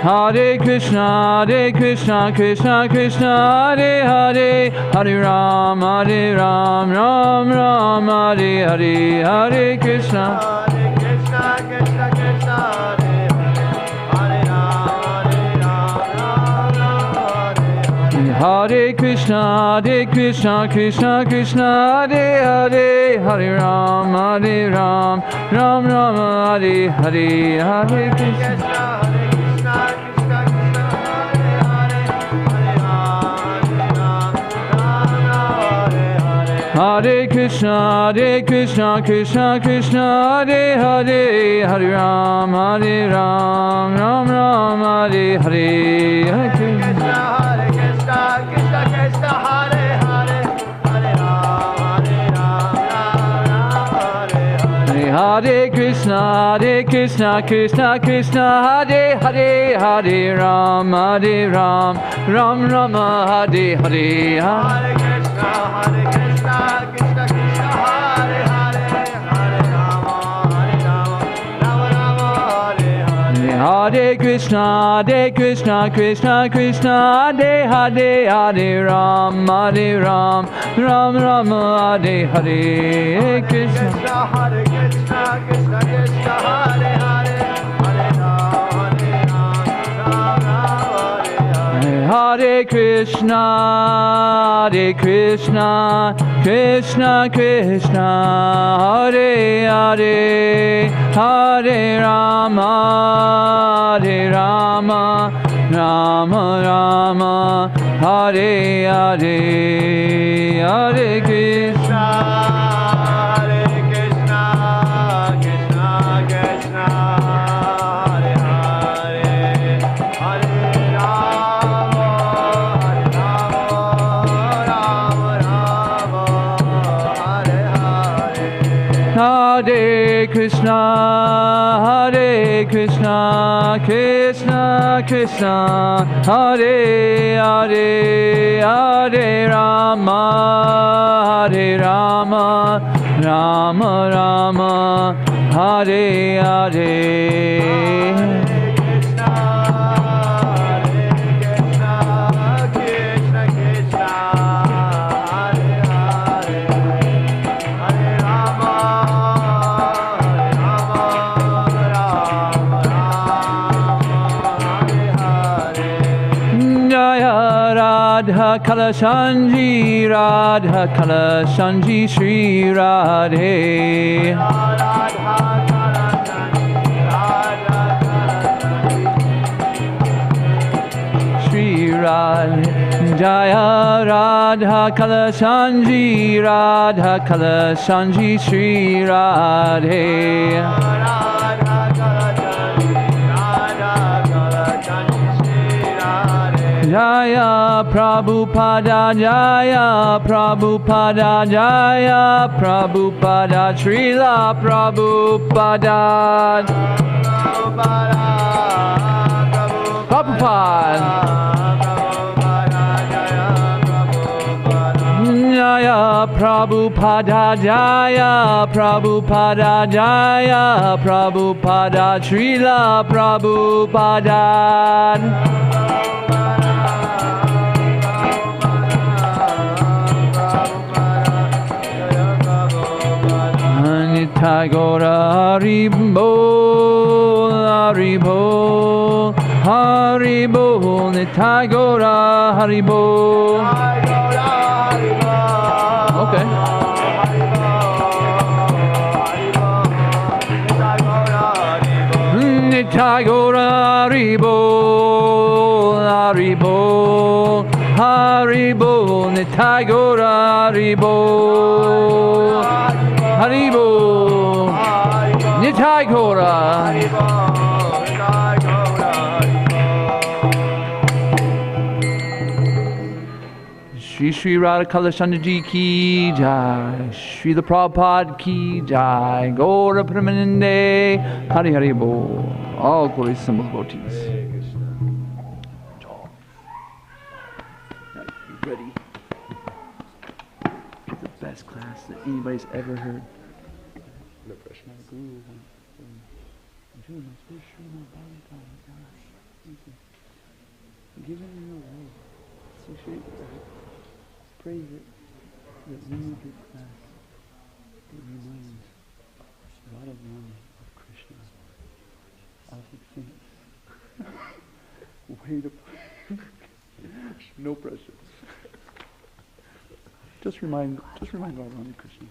Hare Krishna, Hare Krishna, Krishna Krishna, Hare Hare, Hare Ram, Hare Ram, Ram Ram, Hare Hare, Hare Krishna. Hare Krishna, Krishna Krishna, Hare Hare, Hare Ram, Ram Ram, Hare Hare. Hare Krishna, Hare Krishna, Krishna Krishna, Hare Hare, Hare Ram, Hare Ram, Ram Ram, Hare Hare, Hare Krishna. Hare Krishna, Hare Krishna, Krishna Krishna, Hare Hare, Hare Ram, Hare Ram, Ram Ram, Hare Hare, Hare Krishna. Hare Krishna, Krishna Krishna, Hare Hare, Hare Ram, Hare Ram, Ram Ram, Hare Hare. Hare Krishna, Hare Krishna, Krishna Krishna, Hare Hare, Hare Ram, Hare Ram, Ram Ram, Hare Hare. Hare Krishna, Hare Krishna, Krishna Krishna, Hare Hare, Hare Rama, Hare Rama, Rama Rama, Hare Hare. Hare Krishna, Hare Krishna, Krishna Krishna, Hare Hare, Hare Ram, Hare Ram, Ram Ram, Hare Hare. Hare Krishna. Hare Krishna, Krishna Krishna, Hare Hare, Hare Rama, Hare Rama, Rama Rama, Hare Hare. Hare Krishna, Hare Krishna, Krishna Krishna, Hare Hare, Hare Rama, Hare Rama, Rama Rama, Hare Hare, Hare Krishna. Hare Krishna, Krishna Krishna, Hare Hare, Hare Krishna, Krishna Krishna, Hare Hare, Hare Rama, Rama Rama, Hare Hare. Radha Kalashanji, Radha Kalashanji, Shri Radhe. Shri Radhe, Jaya Radha Kalashanji, Radha Kalashanji, Shri Radhe. Jaya Prabhupada, Jaya Prabhupada, Jaya Prabhupada, Srila Prabhupada. Prabhupada. Jaya Prabhupada, Jaya Prabhupada, Jaya Prabhupada, Srila Prabhupada. Tagora Haribo, Haribo, Haribo, Nitagora Haribo. Okay. Nitagora Haribo, Haribo, Haribo, Nitagora Haribo. Haribo, Nitai Gora. Shri Shri Radha Kalashanji ki jai, Shri the Prabhupada ki jai, Gora Pramanande, Hari Hari Bo. All glory symbol devotees. Ready? The best class that anybody's ever heard. No pressure. Give him your way. Pray that when you get class, it reminds Radharani of Krishna. All the things. Way to no pressure. Just remind Radharani Krishna.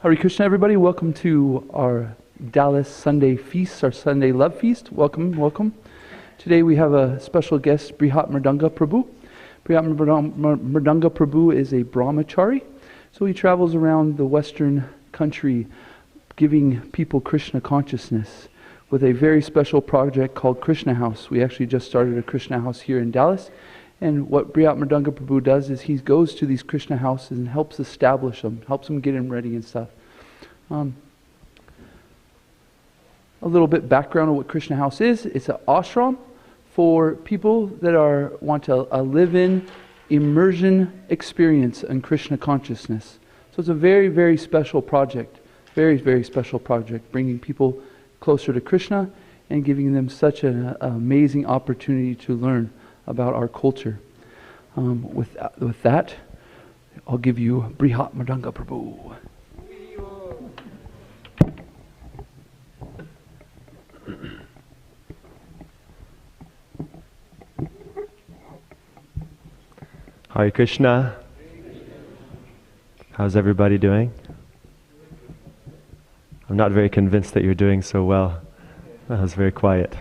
Hare Krishna, everybody. Welcome to our Dallas Sunday Feast, our Sunday Love Feast. Welcome, welcome. Today we have a special guest, Brihat Mridanga Prabhu. Brihat Mridanga Prabhu is a brahmachari. So he travels around the Western country giving people Krishna consciousness with a very special project called Krishna House. We actually just started a Krishna House here in Dallas. And what Brihat Mridanga Prabhu does is he goes to these Krishna houses and helps establish them, helps them get them ready and stuff. A little bit background on what Krishna House is. It's an ashram for people that want a live-in immersion experience in Krishna consciousness. So it's a very, very special project. Very, very special project, bringing people closer to Krishna and giving them such an amazing opportunity to learn about our culture. With that, I'll give you Brihat Mridanga Prabhu. Hare Krishna. How's everybody doing? I'm not very convinced that you're doing so well. That was very quiet.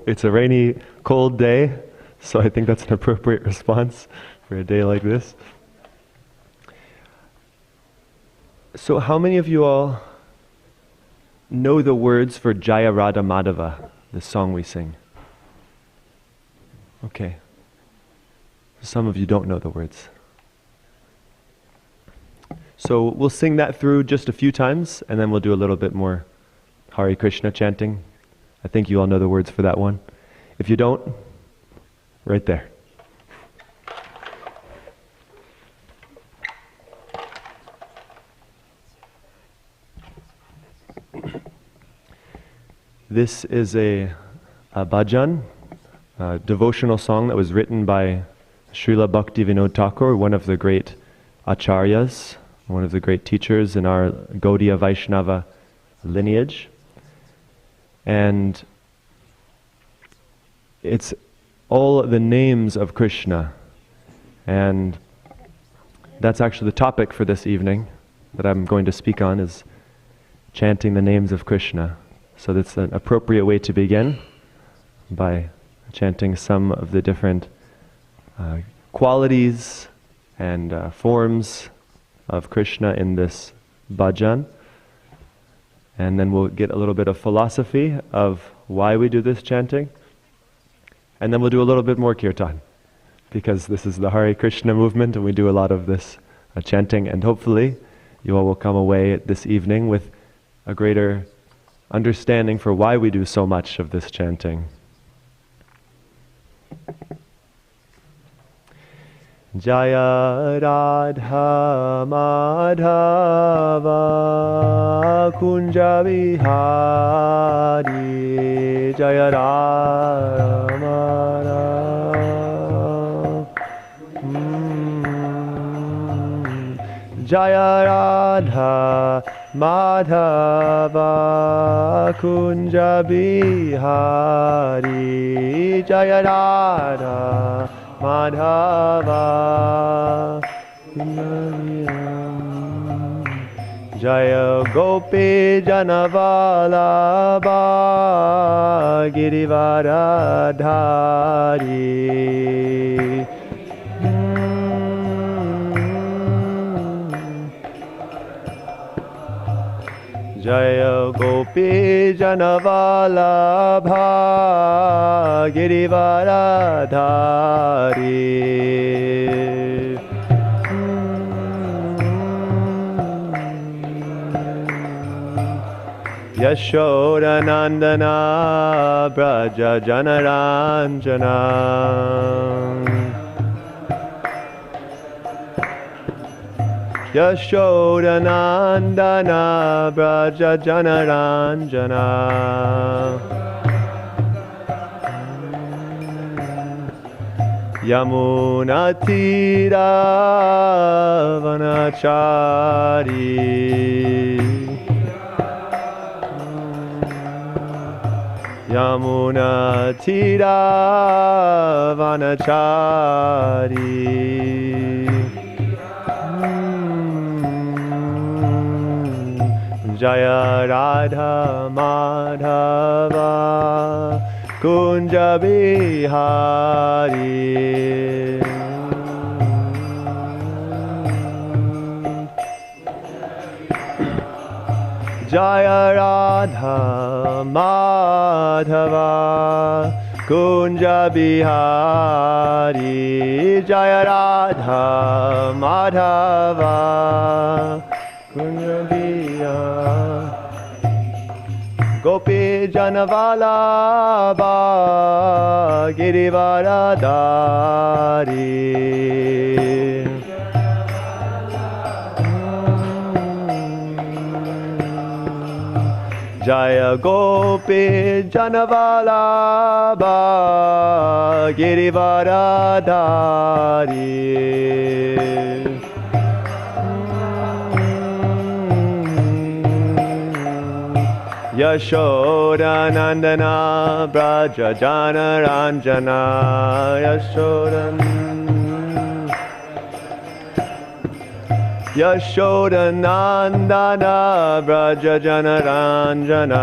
It's a rainy, cold day, so I think that's an appropriate response for a day like this. So how many of you all know the words for Jaya Radha Madhava, the song we sing? Okay. Some of you don't know the words. So we'll sing that through just a few times, and then we'll do a little bit more Hare Krishna chanting. I think you all know the words for that one. If you don't, right there. This is a bhajan, a devotional song that was written by Srila Bhaktivinoda Thakur, one of the great acharyas, one of the great teachers in our Gaudiya Vaishnava lineage. And it's all the names of Krishna. And that's actually the topic for this evening that I'm going to speak on, is chanting the names of Krishna. So that's an appropriate way to begin, by chanting some of the different qualities and forms of Krishna in this bhajan. And then we'll get a little bit of philosophy of why we do this chanting. And then we'll do a little bit more kirtan, because this is the Hare Krishna movement and we do a lot of this chanting. And hopefully you all will come away this evening with a greater understanding for why we do so much of this chanting. Jaya Radha Madhava Kunja Vihari Jaya Radha Madhava Jaya Radha Madhava Kunja Vihari Jaya Radha Madhava Jaya Gopi Janavalabha Girivaradhari Jaya Gopi Janavalabha Girivaradhari Yashodanandana Braja Janaranjana Yashodanandana Braja Janaranjana Yamunatira Vanachari Yamunatira Vanachari Jaya Radha Madhava Kunja Vihari Jaya Radha Madhava Kunja Vihari Jaya Radha Madhava Kunja Vihari Gopi Janavalabha Girivaradhari Jaya Gopi Janavalabha Girivaradhari Yashoda Nandana Braja Jana Ranjana Yashoda Nandana Braja Jana Ranjana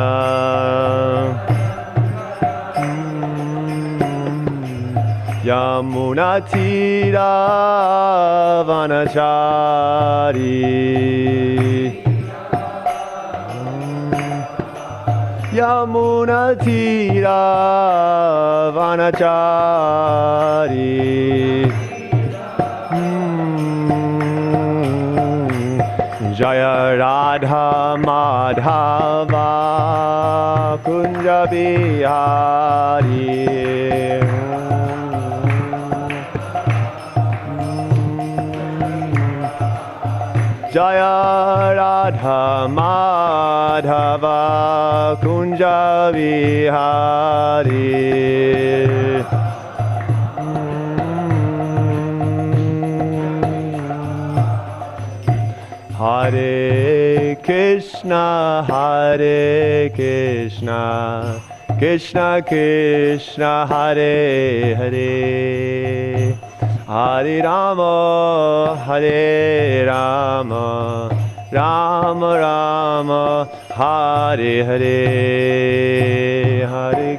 Yamuna Tira Vanachari Yamuna Tira Vanachari Jaya Radha Madhava Kunja Bihari Jaya Radha Madhava Kunja Vihari Hare Krishna Krishna Krishna Hare Hare Hare Rama Rama Rama Hare Hare Hare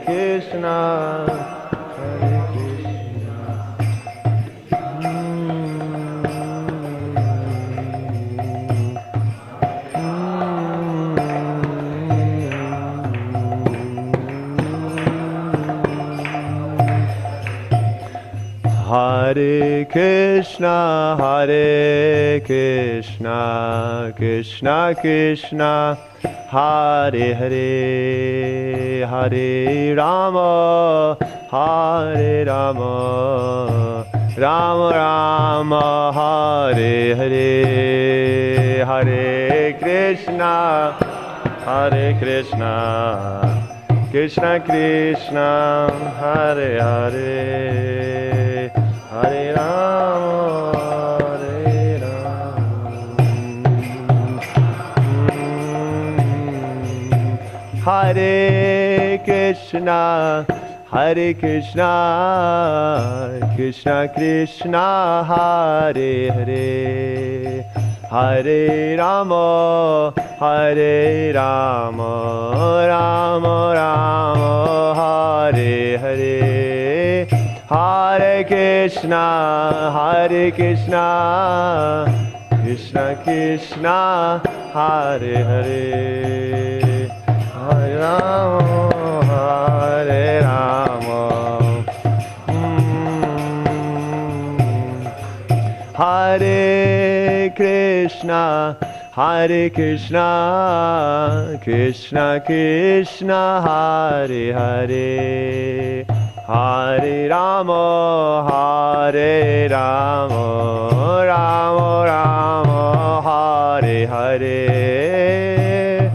Krishna Hare Krishna Krishna Krishna Hare Hare Hare Rama Rama Rama Hare Hare Hare Krishna Krishna Krishna Hare Hare Hare Rama Hare Krishna Krishna Krishna Hare Hare Hare Rama Rama Rama Hare Hare Hare Krishna Krishna Krishna Hare Hare Hare Rama Hare Krishna Krishna Krishna Hare Hare Hare Rama Rama Rama Hare Hare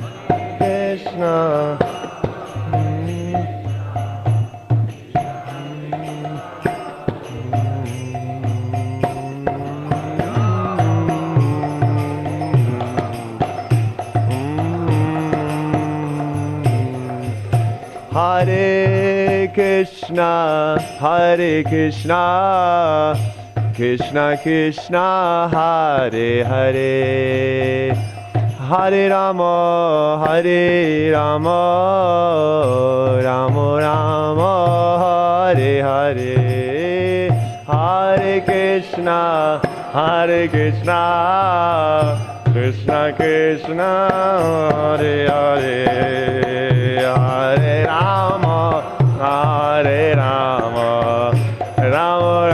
Krishna Hare Krishna Krishna Krishna Hare Hare Hare Rama Rama Rama Hare Hare Hare Krishna Krishna Krishna Hare Hare Hare Rama Rama Rama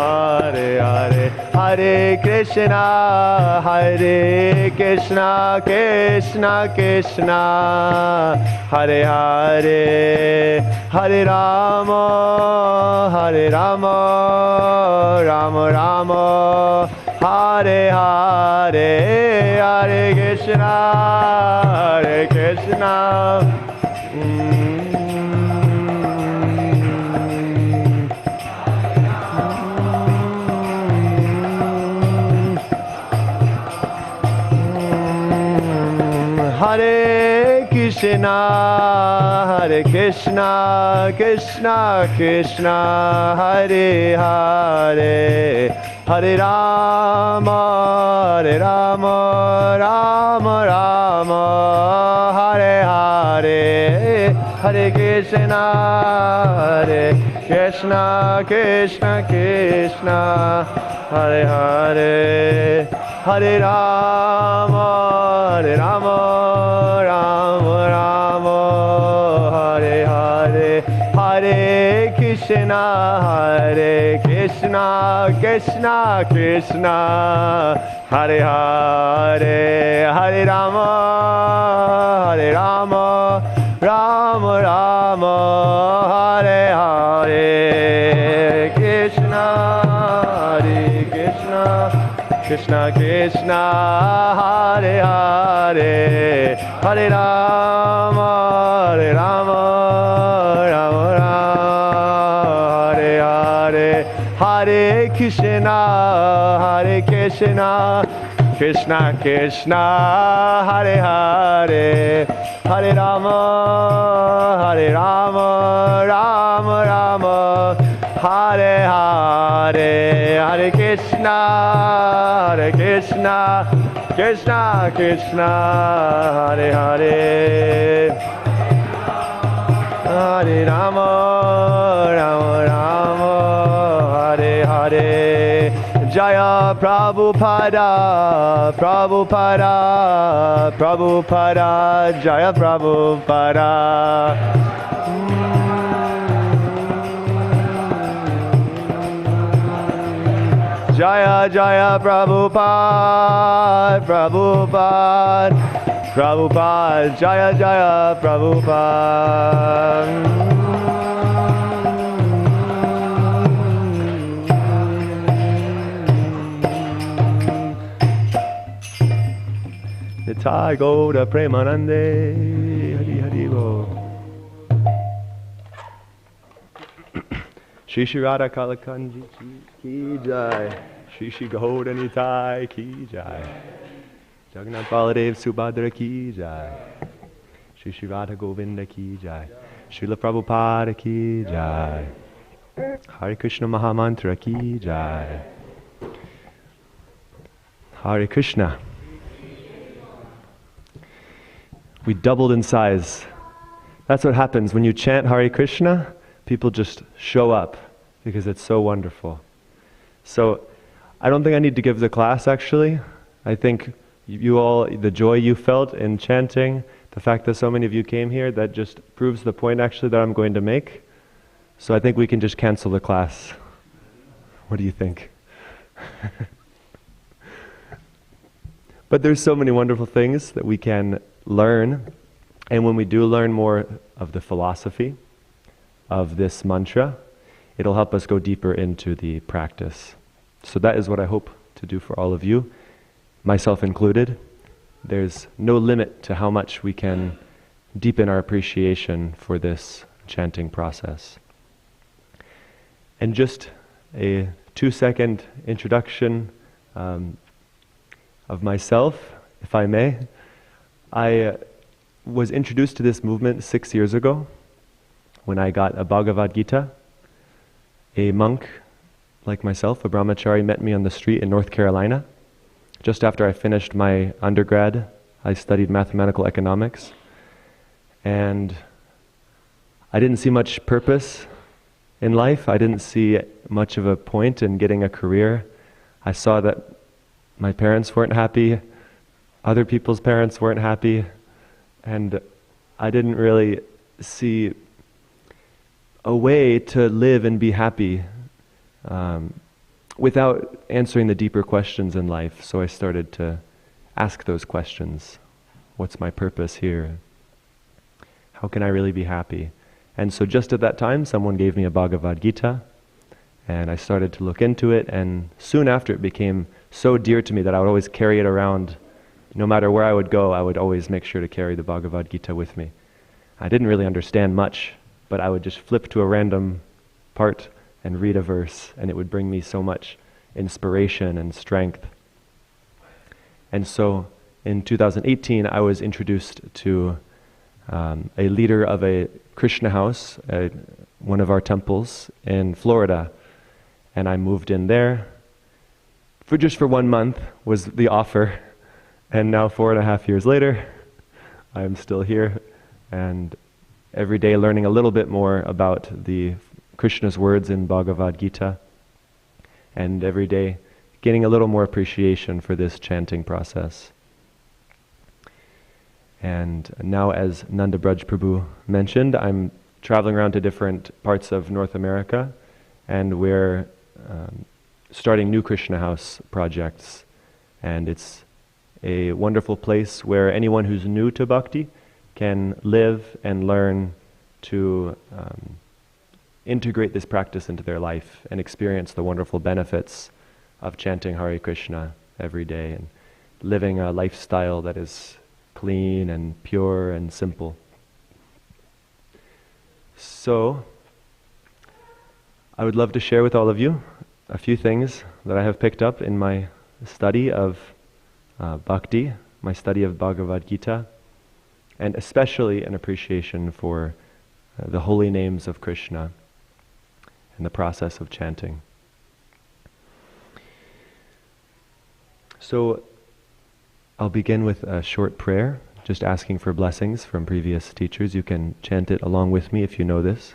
Hare Hare Hare Krishna Krishna Krishna Hare Hare Hare Rama Rama Rama Hare Hare Hare Krishna Hare Krishna, Hare Krishna, Krishna Krishna, Hare Hare, Hare Rama, Hare Rama, Rama Rama, Hare Hare, Hare Krishna, Hare Krishna, Krishna Krishna, Hare Hare, Hare Rama, Hare Rama, Rama Rama, Hare Hare, Hare Krishna, Hare Krishna, Krishna Krishna, Hare Hare, Hare Rama, Hare Rama, Rama Rama, Hare Hare, Krishna, Hare Krishna, Krishna Krishna, Hare Hare, Hare Rama, Hare Rama, Rama Rama, Hare Hare, Hare Krishna, Hare Krishna, Krishna Krishna, Hare Hare, Hare Rama, Hare Rama, Rama Rama, Hare Hare, Hare Krishna, Hare Krishna, Krishna Krishna, Hare Hare, Hare Rama, Rama Rama, Hare Hare. Jaya Prabhupada, Prabhupada, Prabhupada, Jaya Prabhupada. Jaya Jaya Prabhupada, Prabhupada, Prabhupada, Jaya Jaya Prabhupada. Nitai Gauda Premanande, Hari Hari Bo. Shri Shri Radha Kalakanji Ki Jai, Shri Shri Gauda Nitai Ki Jai, Jagannath Baladev Subhadra Ki Jai, Shri Shri Radha Govinda Ki Jai, Srila Prabhupada Ki Jai, Hare Krishna Mahamantra Ki Jai, Hare Krishna. We doubled in size. That's what happens when you chant Hare Krishna. People just show up because it's so wonderful. So I don't think I need to give the class actually. I think you all, the joy you felt in chanting, the fact that so many of you came here, that just proves the point actually that I'm going to make. So I think we can just cancel the class. What do you think? But there's so many wonderful things that we can learn. And when we do learn more of the philosophy of this mantra, it'll help us go deeper into the practice. So that is what I hope to do for all of you, myself included. There's no limit to how much we can deepen our appreciation for this chanting process. And just a 2-second introduction of myself, if I may. I was introduced to this movement 6 years ago when I got a Bhagavad Gita. A monk like myself, a brahmachari, met me on the street in North Carolina. Just after I finished my undergrad, I studied mathematical economics. And I didn't see much purpose in life. I didn't see much of a point in getting a career. I saw that my parents weren't happy, other people's parents weren't happy, and I didn't really see a way to live and be happy without answering the deeper questions in life. So I started to ask those questions. What's my purpose here? How can I really be happy? And so just at that time, someone gave me a Bhagavad Gita, and I started to look into it, and soon after it became so dear to me that I would always carry it around. No matter where I would go, I would always make sure to carry the Bhagavad Gita with me. I didn't really understand much, but I would just flip to a random part and read a verse, and it would bring me so much inspiration and strength. And so in 2018, I was introduced to a leader of a Krishna house, one of our temples in Florida. And I moved in there for 1 month was the offer. And now 4.5 years later, I'm still here, and every day learning a little bit more about the Krishna's words in Bhagavad Gita, and every day getting a little more appreciation for this chanting process. And now, as Nanda Braj Prabhu mentioned, I'm traveling around to different parts of North America, and we're starting new Krishna house projects, and it's a wonderful place where anyone who's new to bhakti can live and learn to integrate this practice into their life and experience the wonderful benefits of chanting Hare Krishna every day and living a lifestyle that is clean and pure and simple. So, I would love to share with all of you a few things that I have picked up in my study of bhakti, my study of Bhagavad Gita, and especially an appreciation for the holy names of Krishna and the process of chanting. So I'll begin with a short prayer, just asking for blessings from previous teachers. You can chant it along with me if you know this.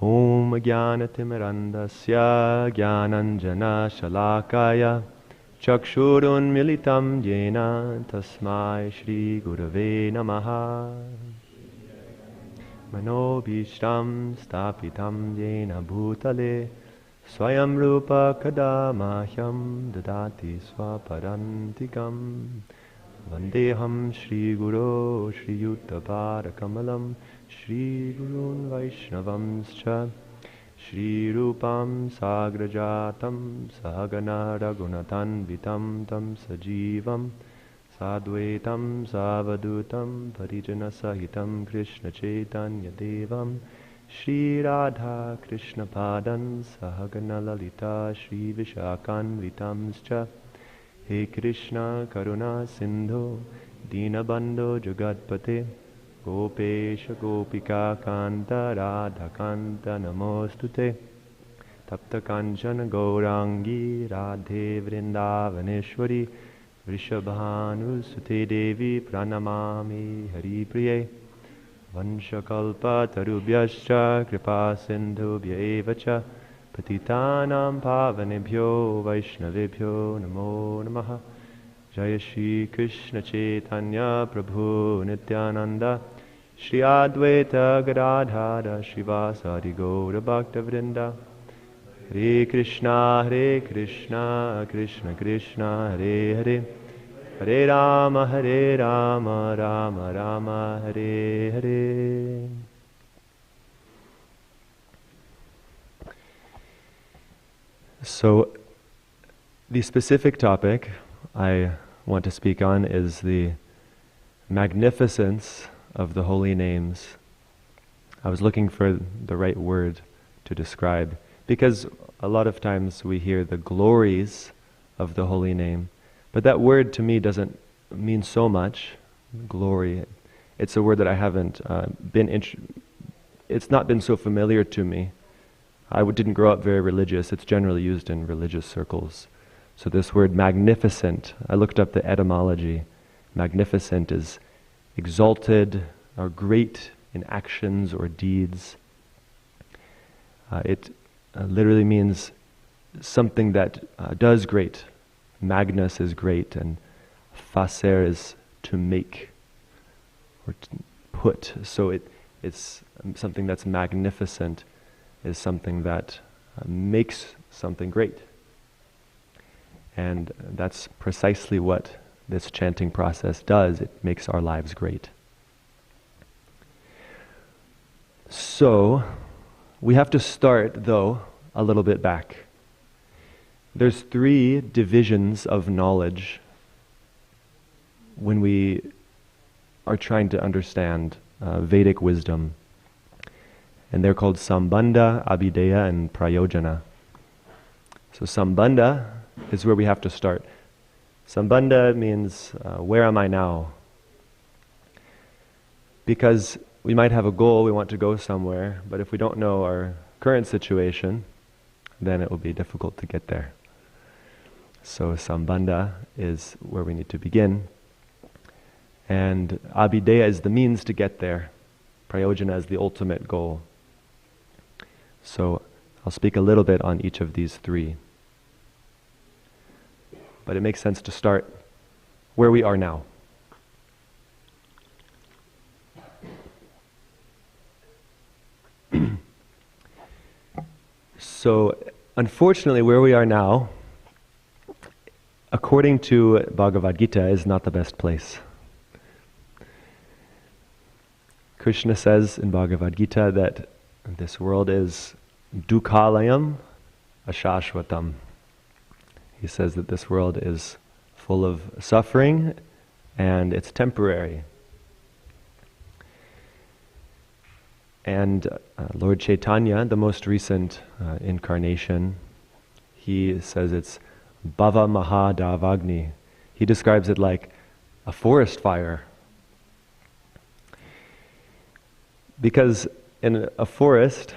Om Jnanatimrandasya Jnananjana Shalakaya Chakshurun Militam Jena Tasmai Shri Gurave Namaha Manobhishtam Stapitam Jena Bhutale Swayam Rupa Kadamahyam Dadati Swaparantikam Vandeham Shri Guru Shri Yuttapada Kamalam Shri Gurun Vaishnavamscha Shri Rupam Sagrajatam Sahagana Raghunathan Vitam Tam Sajivam Sadvaitam Savadutam Parijana Sahitam Krishna Chaitanya Devam Shri Radha Krishna Padan Sahagana Lalita Shri Vishakan Vitamscha He Krishna Karuna Sindhu Dinabandho Jagatpate Gopesha Gopika Kanta Radha Kanta Namostute Tapta Kanchana Gaurangi Radhe Vrindavaneshwari Vrishabhanu Sute Devi Pranamami Hari Priye Vanshakalpa Tarubhyascha Kripa Sindhubhya Evacha Patitanam Pavanebhyo Vaishnavebhyo Namo Namaha Jaya Shri Krishna Chaitanya Prabhu Nityananda Shri Advaita Gadadhara Srivasadi Gaura Bhakta Vrinda Hare Krishna Krishna Krishna Hare Hare Hare Rama Rama Rama Hare Hare. So, the specific topic I want to speak on is the magnificence of the holy names. I was looking for the right word to describe, because a lot of times we hear the glories of the holy name, but that word to me doesn't mean so much. Glory, it's a word that I haven't it's not been so familiar to me. I didn't grow up very religious. It's generally used in religious circles. So this word magnificent, I looked up the etymology. Magnificent is exalted or great in actions or deeds. It literally means something that does great. Magnus is great, and facer is to make or to put. So it's something that's magnificent is something that makes something great. And that's precisely what this chanting process does. It makes our lives great. So, we have to start, though, a little bit back. There's 3 divisions of knowledge when we are trying to understand Vedic wisdom. And they're called Sambandha, Abhideya, and Prayojana. So Sambandha is where we have to start. Sambandha means, where am I now? Because we might have a goal, we want to go somewhere, but if we don't know our current situation, then it will be difficult to get there. So Sambandha is where we need to begin. And Abhideya is the means to get there. Prayojana is the ultimate goal. So I'll speak a little bit on each of these three. But it makes sense to start where we are now. So, unfortunately, where we are now, according to Bhagavad Gita, is not the best place. Krishna says in Bhagavad Gita that this world is dukhalayam ashashvatam. He says that this world is full of suffering and it's temporary. And Lord Chaitanya, the most recent incarnation, he says it's Bhava Mahadavagni. He describes it like a forest fire. Because in a forest,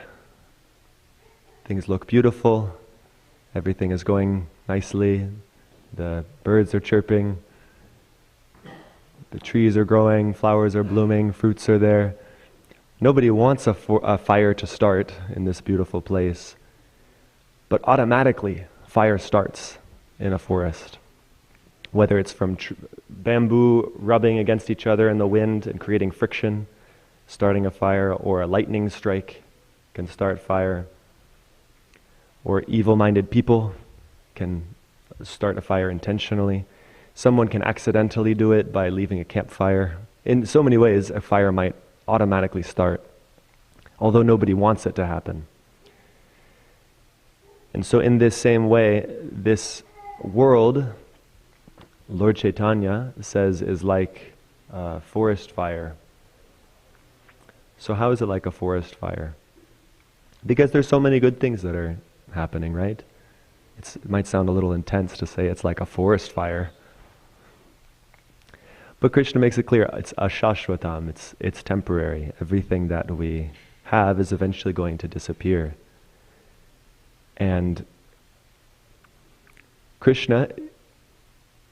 things look beautiful, everything is going nicely, the birds are chirping, the trees are growing, flowers are blooming, fruits are there. Nobody wants a fire to start in this beautiful place, but automatically fire starts in a forest. Whether it's from bamboo rubbing against each other in the wind and creating friction, starting a fire, or a lightning strike can start fire, or evil-minded people can start a fire intentionally. Someone can accidentally do it by leaving a campfire. In so many ways, a fire might automatically start, although nobody wants it to happen. And so in this same way, this world, Lord Chaitanya says, is like a forest fire. So how is it like a forest fire? Because there's so many good things that are happening, right? It might sound a little intense to say it's like a forest fire. But Krishna makes it clear, it's ashashvatam, it's temporary. Everything that we have is eventually going to disappear. And Krishna,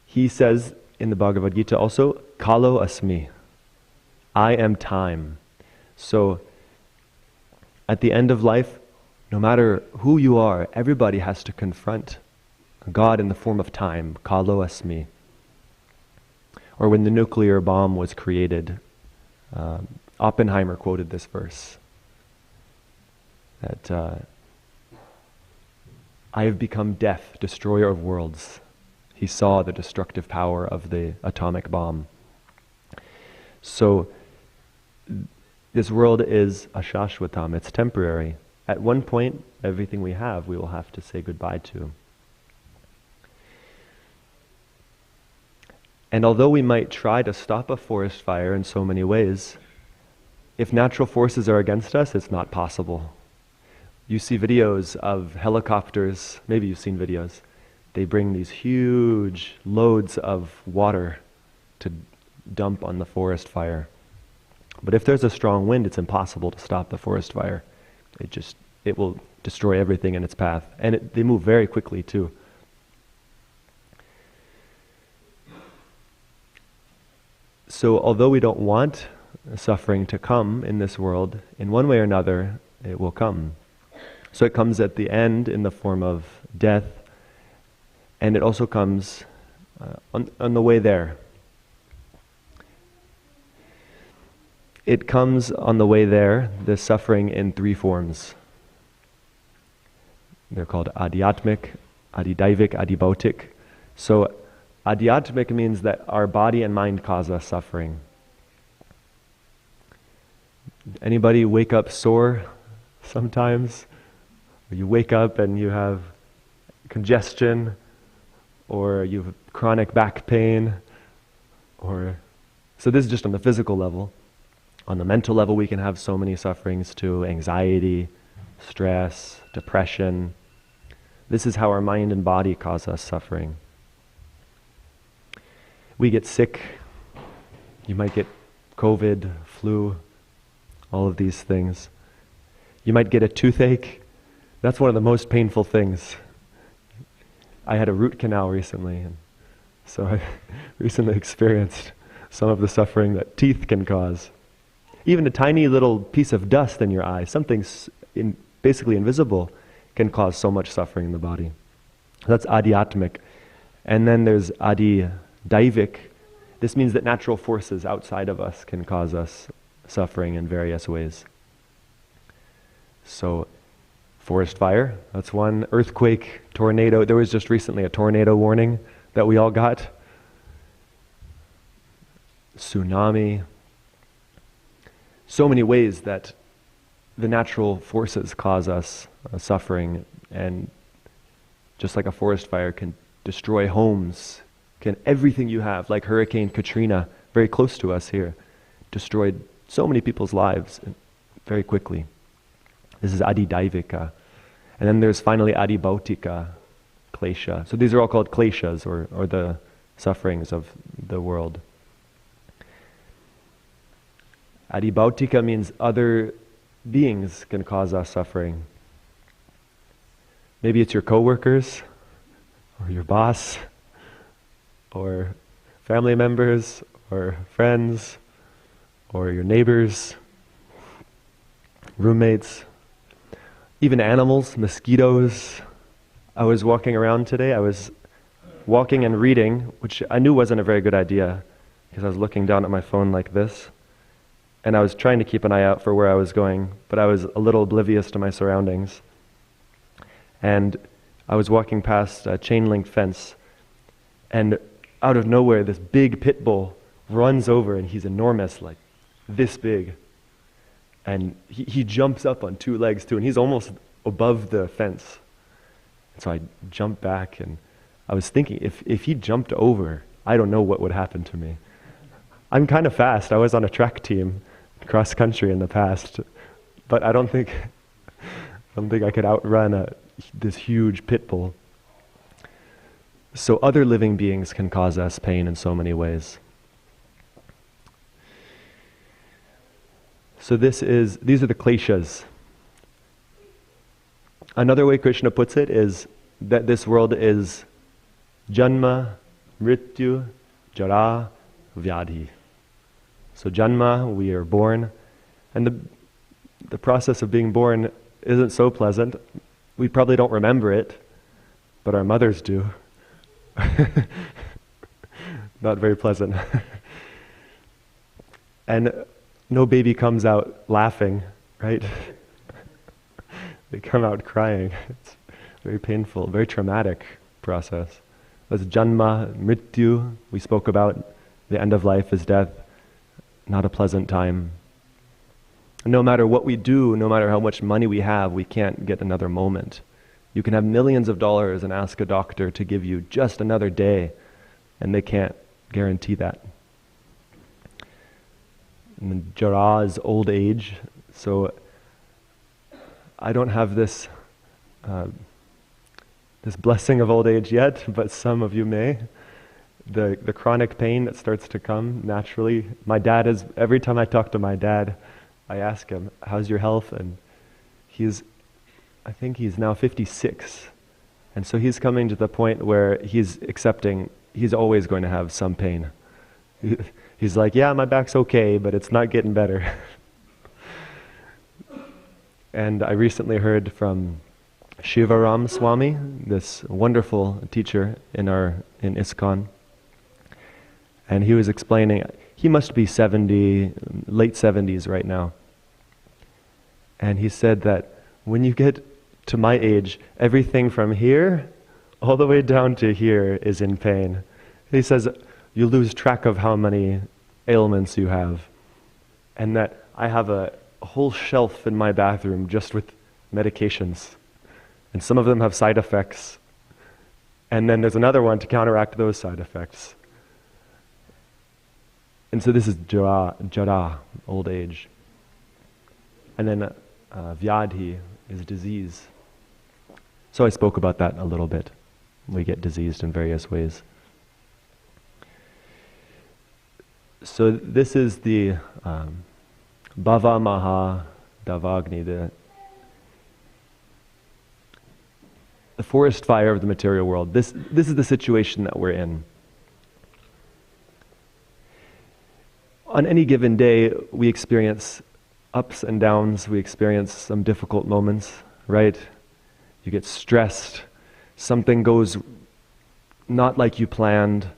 he says in the Bhagavad Gita also, Kalo asmi, I am time. So at the end of life, no matter who you are, everybody has to confront God in the form of time, Kalo asmi. Or when the nuclear bomb was created, Oppenheimer quoted this verse, that I have become death, destroyer of worlds. He saw the destructive power of the atomic bomb. So this world is ashashvatam, it's temporary. At one point, everything we have, we will have to say goodbye to. And although we might try to stop a forest fire in so many ways, if natural forces are against us, it's not possible. You see videos of helicopters, maybe you've seen videos, they bring these huge loads of water to dump on the forest fire. But if there's a strong wind, it's impossible to stop the forest fire. It will destroy everything in its path. And they move very quickly too. So although we don't want suffering to come in this world, in one way or another, it will come. So it comes at the end in the form of death, and it also comes on the way there. It comes on the way there, the suffering in three forms. They're called adhyatmic, adidaivik, adibautic. So adhyatmic means that our body and mind cause us suffering. Anybody wake up sore sometimes? Or you wake up and you have congestion, or you have chronic back pain, so this is just on the physical level. On the mental level, we can have so many sufferings too: anxiety, stress, depression. This is how our mind and body cause us suffering. We get sick. You might get COVID, flu, all of these things. You might get a toothache. That's one of the most painful things. I had a root canal recently, and so I recently experienced some of the suffering that teeth can cause. Even a tiny little piece of dust in your eye, something basically invisible, can cause so much suffering in the body. That's adhyatmic. And then there's adi-daivik. This means that natural forces outside of us can cause us suffering in various ways. So, forest fire, that's one. Earthquake, tornado. There was just recently a tornado warning that we all got. Tsunami. So many ways that the natural forces cause us suffering, and just like a forest fire can destroy homes, can everything you have, like Hurricane Katrina, very close to us here, destroyed so many people's lives very quickly. This is Adi-daivika. And then there's finally Adi-bhautika, klesha. So these are all called kleshas, or the sufferings of the world. Adi-bhautika means other beings can cause us suffering. Maybe it's your coworkers, or your boss, or family members, or friends, or your neighbors, roommates, even animals, mosquitoes. I was walking around today, I was walking and reading, which I knew wasn't a very good idea, because I was looking down at my phone like this, and I was trying to keep an eye out for where I was going, but I was a little oblivious to my surroundings. And I was walking past a chain-link fence, and out of nowhere, this big pit bull runs over, and he's enormous, like this big. And he jumps up on two legs too, and he's almost above the fence. And so I jumped back, and I was thinking, if he jumped over, I don't know what would happen to me. I'm kind of fast. I was on a track team, cross country in the past, but I don't think I could outrun this huge pit bull. So other living beings can cause us pain in so many ways. So these are the kleshas. Another way Krishna puts it is that this world is janma, mrityu, jara, vyadhi. So janma, we are born, and the process of being born isn't so pleasant. We probably don't remember it, but our mothers do. Not very pleasant. And no baby comes out laughing, right? They come out crying. It's very painful, very traumatic process. That's janma, mrityu. We spoke about the end of life is death. Not a pleasant time. No matter what we do, no matter how much money we have, we can't get another moment. You can have millions of dollars and ask a doctor to give you just another day, and they can't guarantee that. And then jara is old age, so I don't have this blessing of old age yet, but some of you may. The chronic pain that starts to come naturally. Every time I talk to my dad, I ask him, how's your health? And I think he's now 56. And so he's coming to the point where he's accepting he's always going to have some pain. He's like, yeah, my back's okay, but it's not getting better. And I recently heard from Shivaram Swami, this wonderful teacher in ISKCON. And he was explaining, he must be 70, late 70s right now. And he said that when you get to my age, everything from here all the way down to here is in pain. He says, you lose track of how many ailments you have. And that I have a whole shelf in my bathroom just with medications. And some of them have side effects. And then there's another one to counteract those side effects. And so this is jara, old age. And then vyadhi is disease. So I spoke about that a little bit. We get diseased in various ways. So this is the Bhava Maha Davagni, the forest fire of the material world. This is the situation that we're in. On any given day, we experience ups and downs, we experience some difficult moments, right? You get stressed, something goes not like you planned,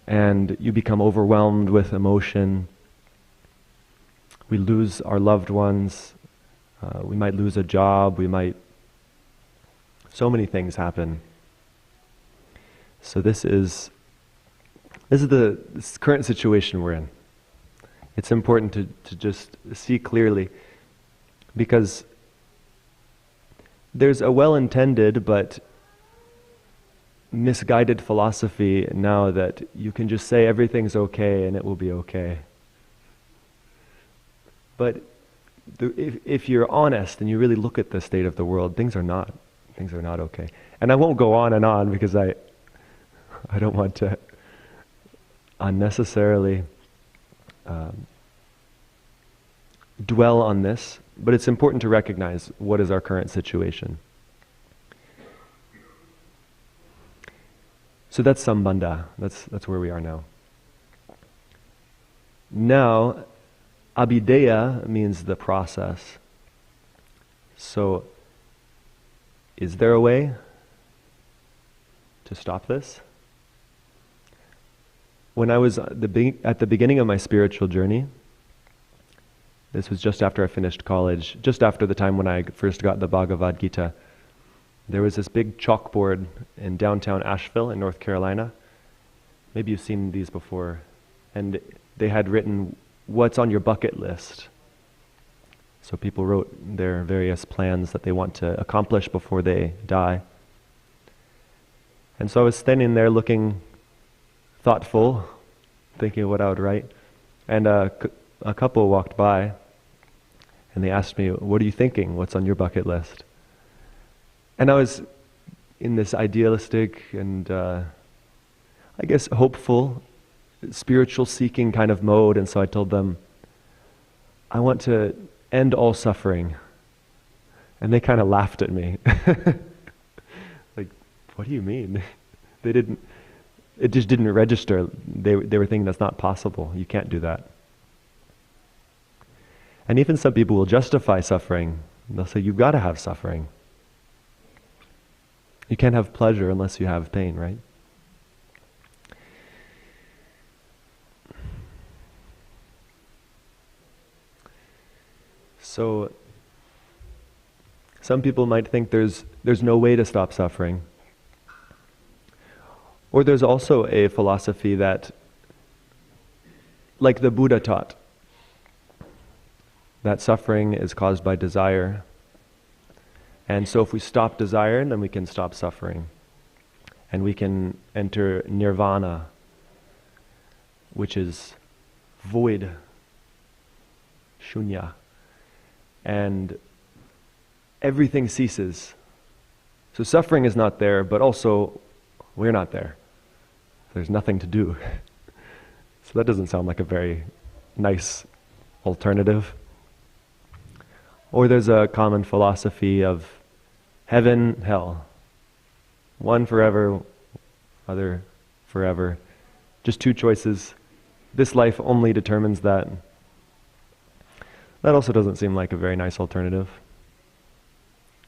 and you become overwhelmed with emotion. We lose our loved ones, we might lose a job, so many things happen. So this is the current situation we're in. It's important to just see clearly, because there's a well-intended but misguided philosophy now that you can just say everything's okay and it will be okay. But if you're honest and you really look at the state of the world, things are not okay. And I won't go on and on because I don't want to unnecessarily dwell on this, but it's important to recognize what is our current situation. So that's sambandha. That's where we are now. Now, abhideya means the process. So, is there a way to stop this? When I was at the beginning of my spiritual journey, this was just after I finished college, just after the time when I first got the Bhagavad Gita, there was this big chalkboard in downtown Asheville in North Carolina. Maybe you've seen these before. And they had written, "What's on your bucket list?" So people wrote their various plans that they want to accomplish before they die. And so I was standing there looking thoughtful, thinking of what I would write. And a couple walked by and they asked me, "What are you thinking? What's on your bucket list?" And I was in this idealistic and I guess hopeful, spiritual seeking kind of mode, and so I told them, "I want to end all suffering." And they kind of laughed at me. Like, what do you mean? It just didn't register. They were thinking that's not possible. You can't do that. And even some people will justify suffering. They'll say, you've got to have suffering. You can't have pleasure unless you have pain, right? So, some people might think there's no way to stop suffering. Or there's also a philosophy that, like the Buddha taught, that suffering is caused by desire. And so if we stop desire, then we can stop suffering. And we can enter nirvana, which is void, shunya. And everything ceases. So suffering is not there, but also we're not there. There's nothing to do. So that doesn't sound like a very nice alternative. Or there's a common philosophy of heaven, hell. One forever, other forever. Just two choices. This life only determines that. That also doesn't seem like a very nice alternative.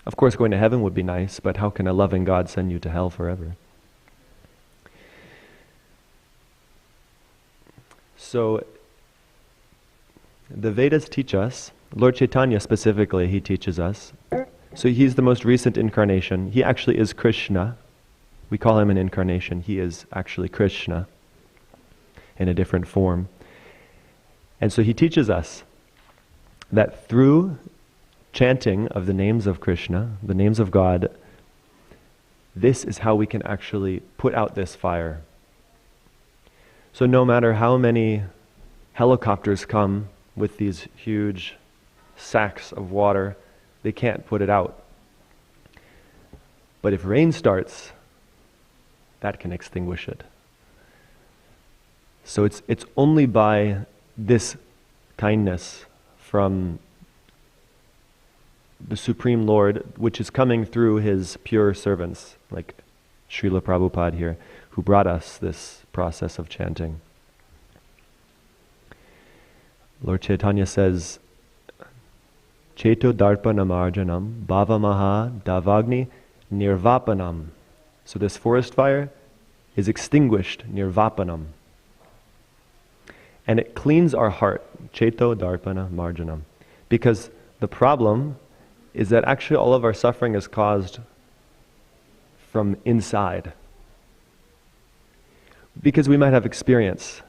Of course, going to heaven would be nice, but how can a loving God send you to hell forever? So, the Vedas teach us, Lord Chaitanya specifically, he teaches us. So he's the most recent incarnation. He actually is Krishna. We call him an incarnation. He is actually Krishna in a different form. And so he teaches us that through chanting of the names of Krishna, the names of God, this is how we can actually put out this fire. So no matter how many helicopters come with these huge sacks of water, they can't put it out. But if rain starts, that can extinguish it. So it's only by this kindness from the Supreme Lord, which is coming through His pure servants, like Srila Prabhupada here, who brought us this process of chanting. Lord Chaitanya says, Cheto Darpanam Arjanam Bhavamaha Davagni Nirvapanam. So this forest fire is extinguished, Nirvapanam. And it cleans our heart, Cheto Darpana Marjanam. Because the problem is that actually all of our suffering is caused from inside. Because we might have experience.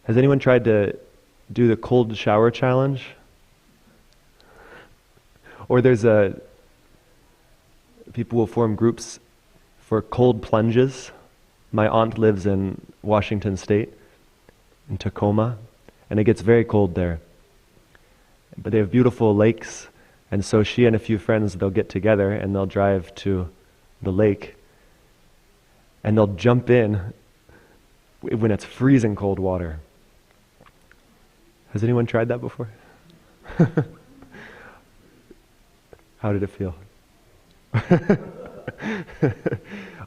Has anyone tried to do the cold shower challenge? Or people will form groups for cold plunges. My aunt lives in Washington State, in Tacoma, and it gets very cold there. But they have beautiful lakes, and so she and a few friends, they'll get together and they'll drive to the lake and they'll jump in when it's freezing cold water. Has anyone tried that before? How did it feel?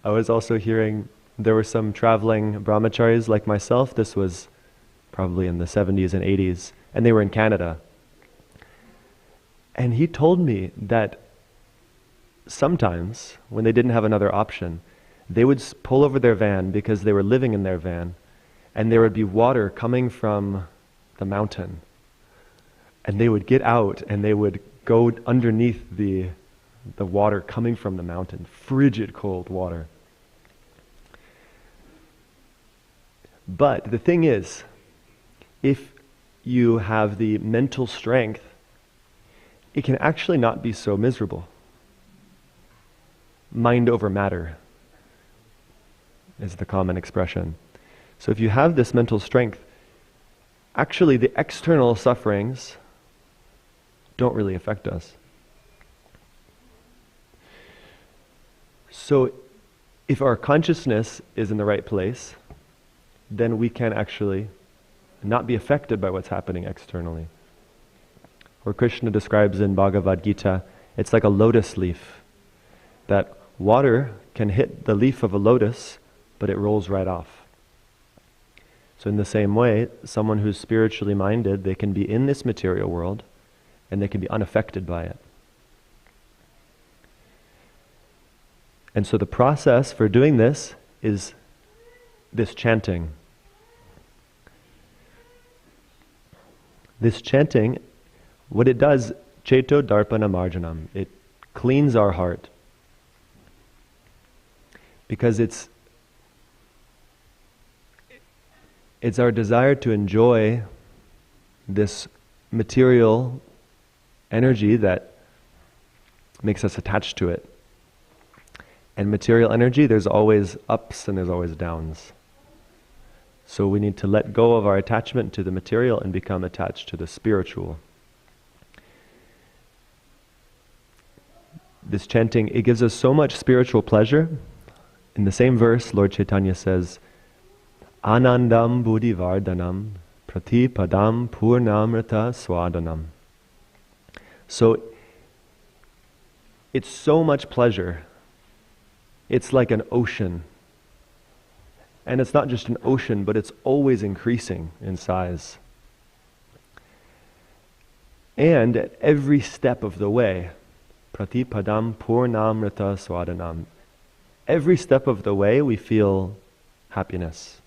I was also hearing there were some traveling brahmacharis like myself. This was probably in the 70s and 80s, and they were in Canada. And he told me that sometimes, when they didn't have another option, they would pull over their van because they were living in their van, and there would be water coming from the mountain. And they would get out and they would go underneath the water coming from the mountain, frigid cold water. But the thing is, if you have the mental strength, it can actually not be so miserable. Mind over matter is the common expression. So if you have this mental strength, actually the external sufferings don't really affect us. So if our consciousness is in the right place, then we can actually not be affected by what's happening externally. Or Krishna describes in Bhagavad Gita, it's like a lotus leaf. That water can hit the leaf of a lotus, but it rolls right off. So in the same way, someone who's spiritually minded, they can be in this material world, and they can be unaffected by it. And so the process for doing this is this chanting. This chanting, what it does, Cheto Darpana Marjanam, it cleans our heart. Because it's our desire to enjoy this material energy that makes us attached to it. And material energy, there's always ups and there's always downs. So we need to let go of our attachment to the material and become attached to the spiritual. This chanting, it gives us so much spiritual pleasure. In the same verse, Lord Chaitanya says, Anandam buddhivardhanam pratipadam purnamrita swadanam. So it's so much pleasure. It's like an ocean. And it's not just an ocean, but it's always increasing in size. And at every step of the way, pratipadam purnamrita swadanam, every step of the way we feel happiness.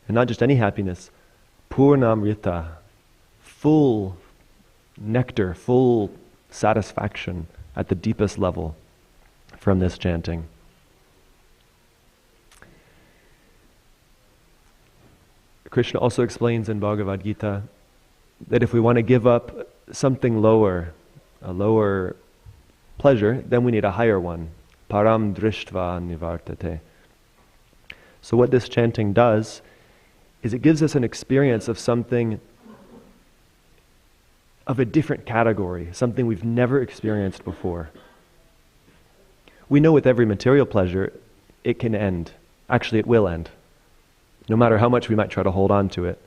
And not just any happiness, purnamrita, full nectar, full satisfaction at the deepest level from this chanting. Krishna also explains in Bhagavad Gita that if we want to give up something lower, a lower pleasure, then we need a higher one. Param drishtva nivartate. So what this chanting does is it gives us an experience of something of a different category, something we've never experienced before. We know with every material pleasure, it can end. Actually, it will end. no matter how much we might try to hold on to it.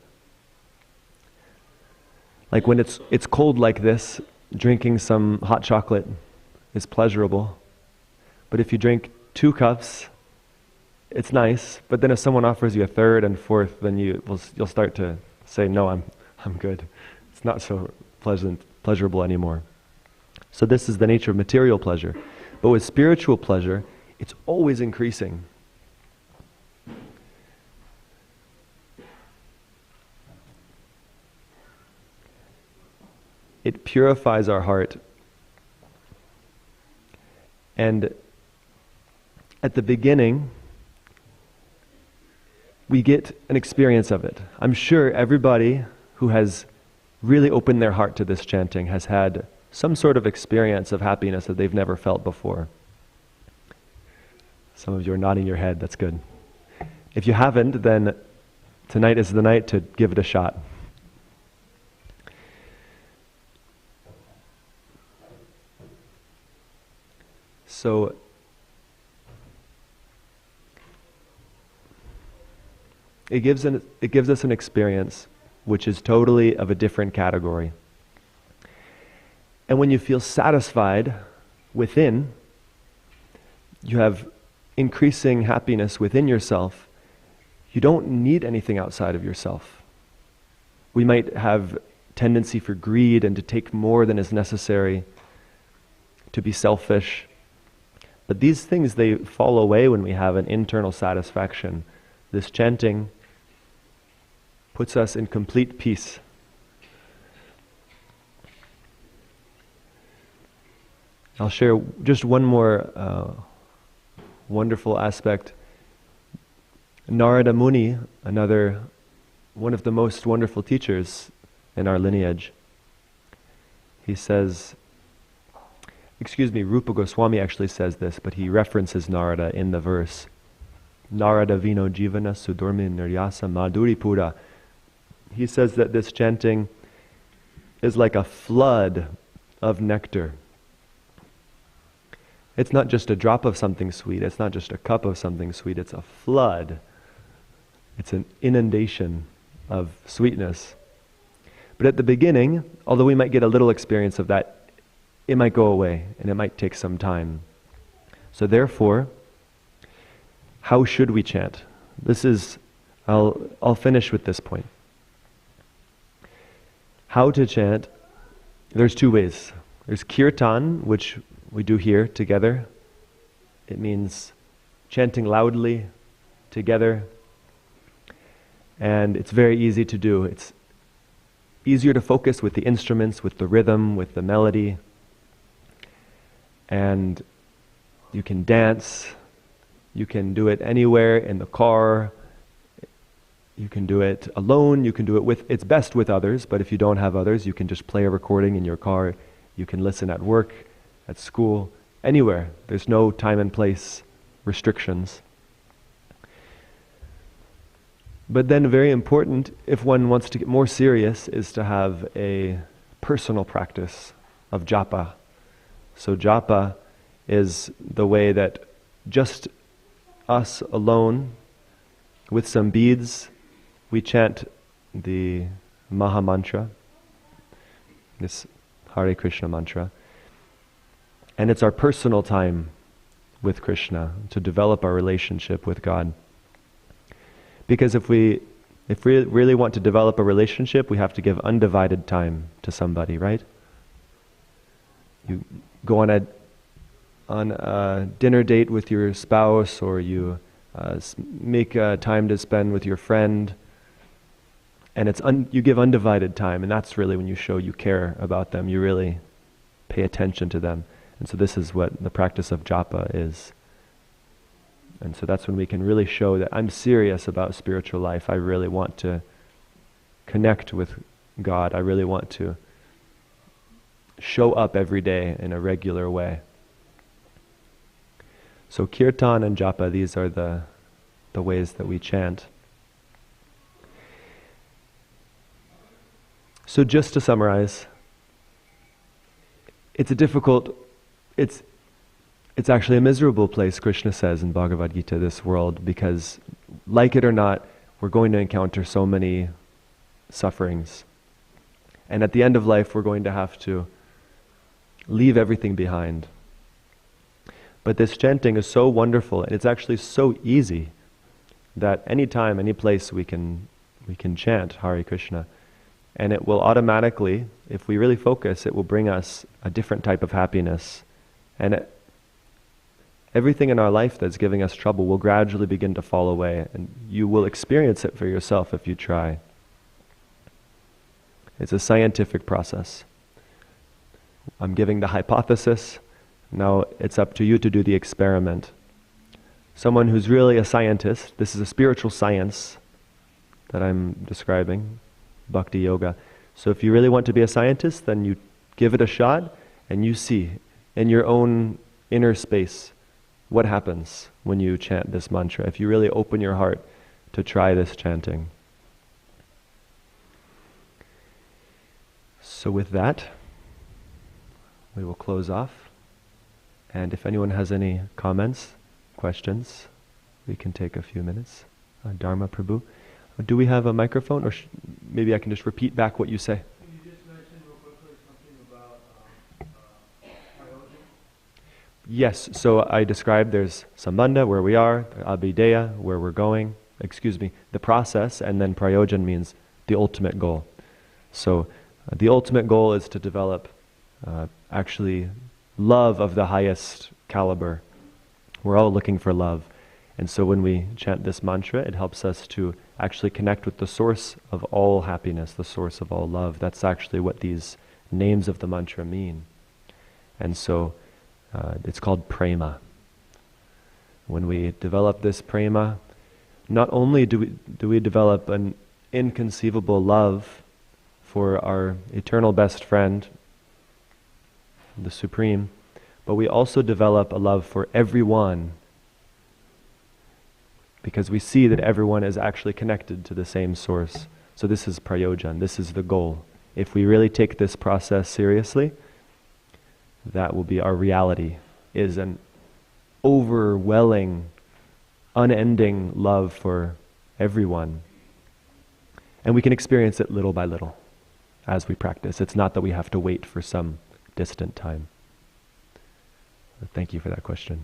Like when it's cold like this, drinking some hot chocolate is pleasurable. But if you drink 2 cups, it's nice. But then if someone offers you a third and fourth, then you'll start to say, no, I'm good. It's not so pleasurable anymore. So this is the nature of material pleasure. But with spiritual pleasure, it's always increasing. It purifies our heart. And at the beginning, we get an experience of it. I'm sure everybody who has really opened their heart to this chanting has had some sort of experience of happiness that they've never felt before. Some of you are nodding your head, that's good. If you haven't, then tonight is the night to give it a shot. So, it gives us an experience which is totally of a different category. And when you feel satisfied within, you have increasing happiness within yourself, you don't need anything outside of yourself. We might have tendency for greed and to take more than is necessary, to be selfish. But these things, they fall away when we have an internal satisfaction. This chanting puts us in complete peace. I'll share just one more wonderful aspect. Narada Muni, one of the most wonderful teachers in our lineage, he says, Rupa Goswami actually says this, but he references Narada in the verse. Narada vino jivana sudurmi niryasa madhuri pura. He says that this chanting is like a flood of nectar. It's not just a drop of something sweet, it's not just a cup of something sweet, it's a flood. It's an inundation of sweetness. But at the beginning, although we might get a little experience of that, it might go away and it might take some time. So therefore, how should we chant? I'll finish with this point. How to chant, there's 2 ways. There's kirtan, which we do here together. It means chanting loudly together. And it's very easy to do. It's easier to focus with the instruments, with the rhythm, with the melody. And you can dance. You can do it anywhere in the car. You can do it alone. You can do it it's best with others, but if you don't have others, you can just play a recording in your car. You can listen at work, at school, anywhere. There's no time and place restrictions. But then very important, if one wants to get more serious, is to have a personal practice of japa. So japa is the way that just us alone, with some beads, we chant the Maha Mantra, this Hare Krishna mantra. And it's our personal time with Krishna to develop our relationship with God. Because if we really want to develop a relationship, we have to give undivided time to somebody, right? You go on a dinner date with your spouse, or you make time to spend with your friend, and you give undivided time, and that's really when you show you care about them, you really pay attention to them. And so this is what the practice of japa is. And so that's when we can really show that I'm serious about spiritual life. I really want to connect with God. I really want to show up every day in a regular way. So kirtan and japa, these are the ways that we chant. So just to summarize, it's actually a miserable place, Krishna says in Bhagavad Gita, this world, because like it or not, we're going to encounter so many sufferings. And at the end of life, we're going to have to leave everything behind. But this chanting is so wonderful, and it's actually so easy that any time, any place we can chant Hare Krishna. And it will automatically, if we really focus, it will bring us a different type of happiness. And everything in our life that's giving us trouble will gradually begin to fall away. And you will experience it for yourself if you try. It's a scientific process. I'm giving the hypothesis. Now it's up to you to do the experiment. Someone who's really a scientist, this is a spiritual science that I'm describing, Bhakti Yoga. So if you really want to be a scientist, then you give it a shot and you see in your own inner space what happens when you chant this mantra, if you really open your heart to try this chanting. So with that, we will close off. And if anyone has any comments, questions, we can take a few minutes. Dharma Prabhu. Do we have a microphone, or maybe I can just repeat back what you say? Can you just mention real quickly something about Prayojan? Yes, so I described there's Sambandha, where we are, Abhideya, where we're going, the process, and then Prayojan means the ultimate goal. So the ultimate goal is to develop actually love of the highest caliber. We're all looking for love. And so when we chant this mantra, it helps us to actually connect with the source of all happiness, the source of all love. That's actually what these names of the mantra mean. And so it's called prema. When we develop this prema, not only do we develop an inconceivable love for our eternal best friend, the Supreme, but we also develop a love for everyone, because we see that everyone is actually connected to the same source. So this is prayojan, this is the goal. If we really take this process seriously, that will be our reality, is an overwhelming, unending love for everyone. And we can experience it little by little as we practice. It's not that we have to wait for some distant time. Thank you for that question.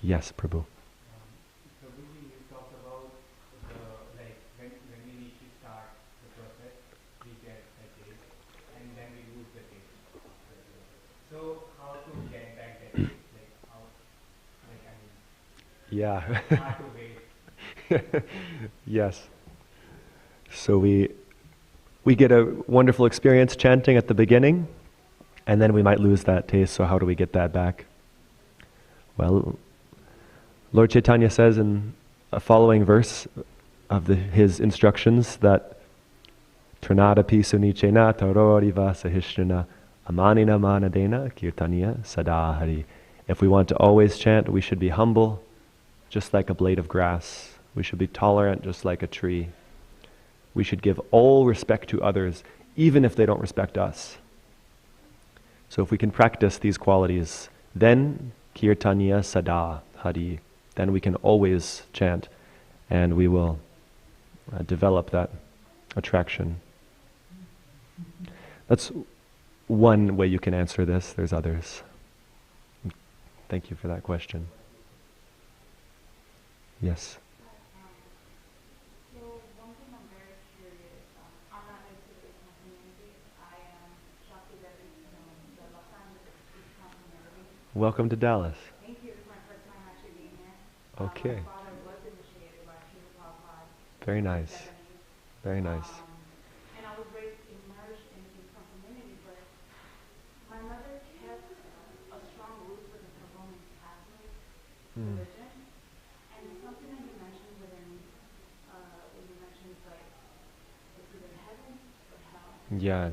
Yes, Prabhu. Prabhuji, you talked about when we need to start the process, we get a taste, and then we lose the taste. So how to get back that taste? Yeah. Hard to wait. Yes. So we get a wonderful experience chanting at the beginning, and then we might lose that taste. So how do we get that back? Well, Lord Chaitanya says in a following verse of his instructions that Trinadapi sunichena taroriva sahishrina amanina manadena kirtaniya sadahari. If we want to always chant, we should be humble, just like a blade of grass. We should be tolerant, just like a tree. We should give all respect to others, even if they don't respect us. So if we can practice these qualities, then kirtaniya sada hari, then we can always chant, and we will develop that attraction. That's one way you can answer this. There's others. Thank you for that question. Yes. So one thing I'm very curious, I'm not into the ISKCON community. I am Shakti Devi from the Los Angeles ISKCON community. Welcome to Dallas. Thank you. It's my first time actually being here. Okay. My father was initiated by Srila Prabhupada. Very nice. 70s. Very nice. And I was raised immersed in the ISKCON community, but my mother kept a strong root with the Roman Catholic religion. And something that you mentioned when you mentioned like it's either heaven or hell. Yeah.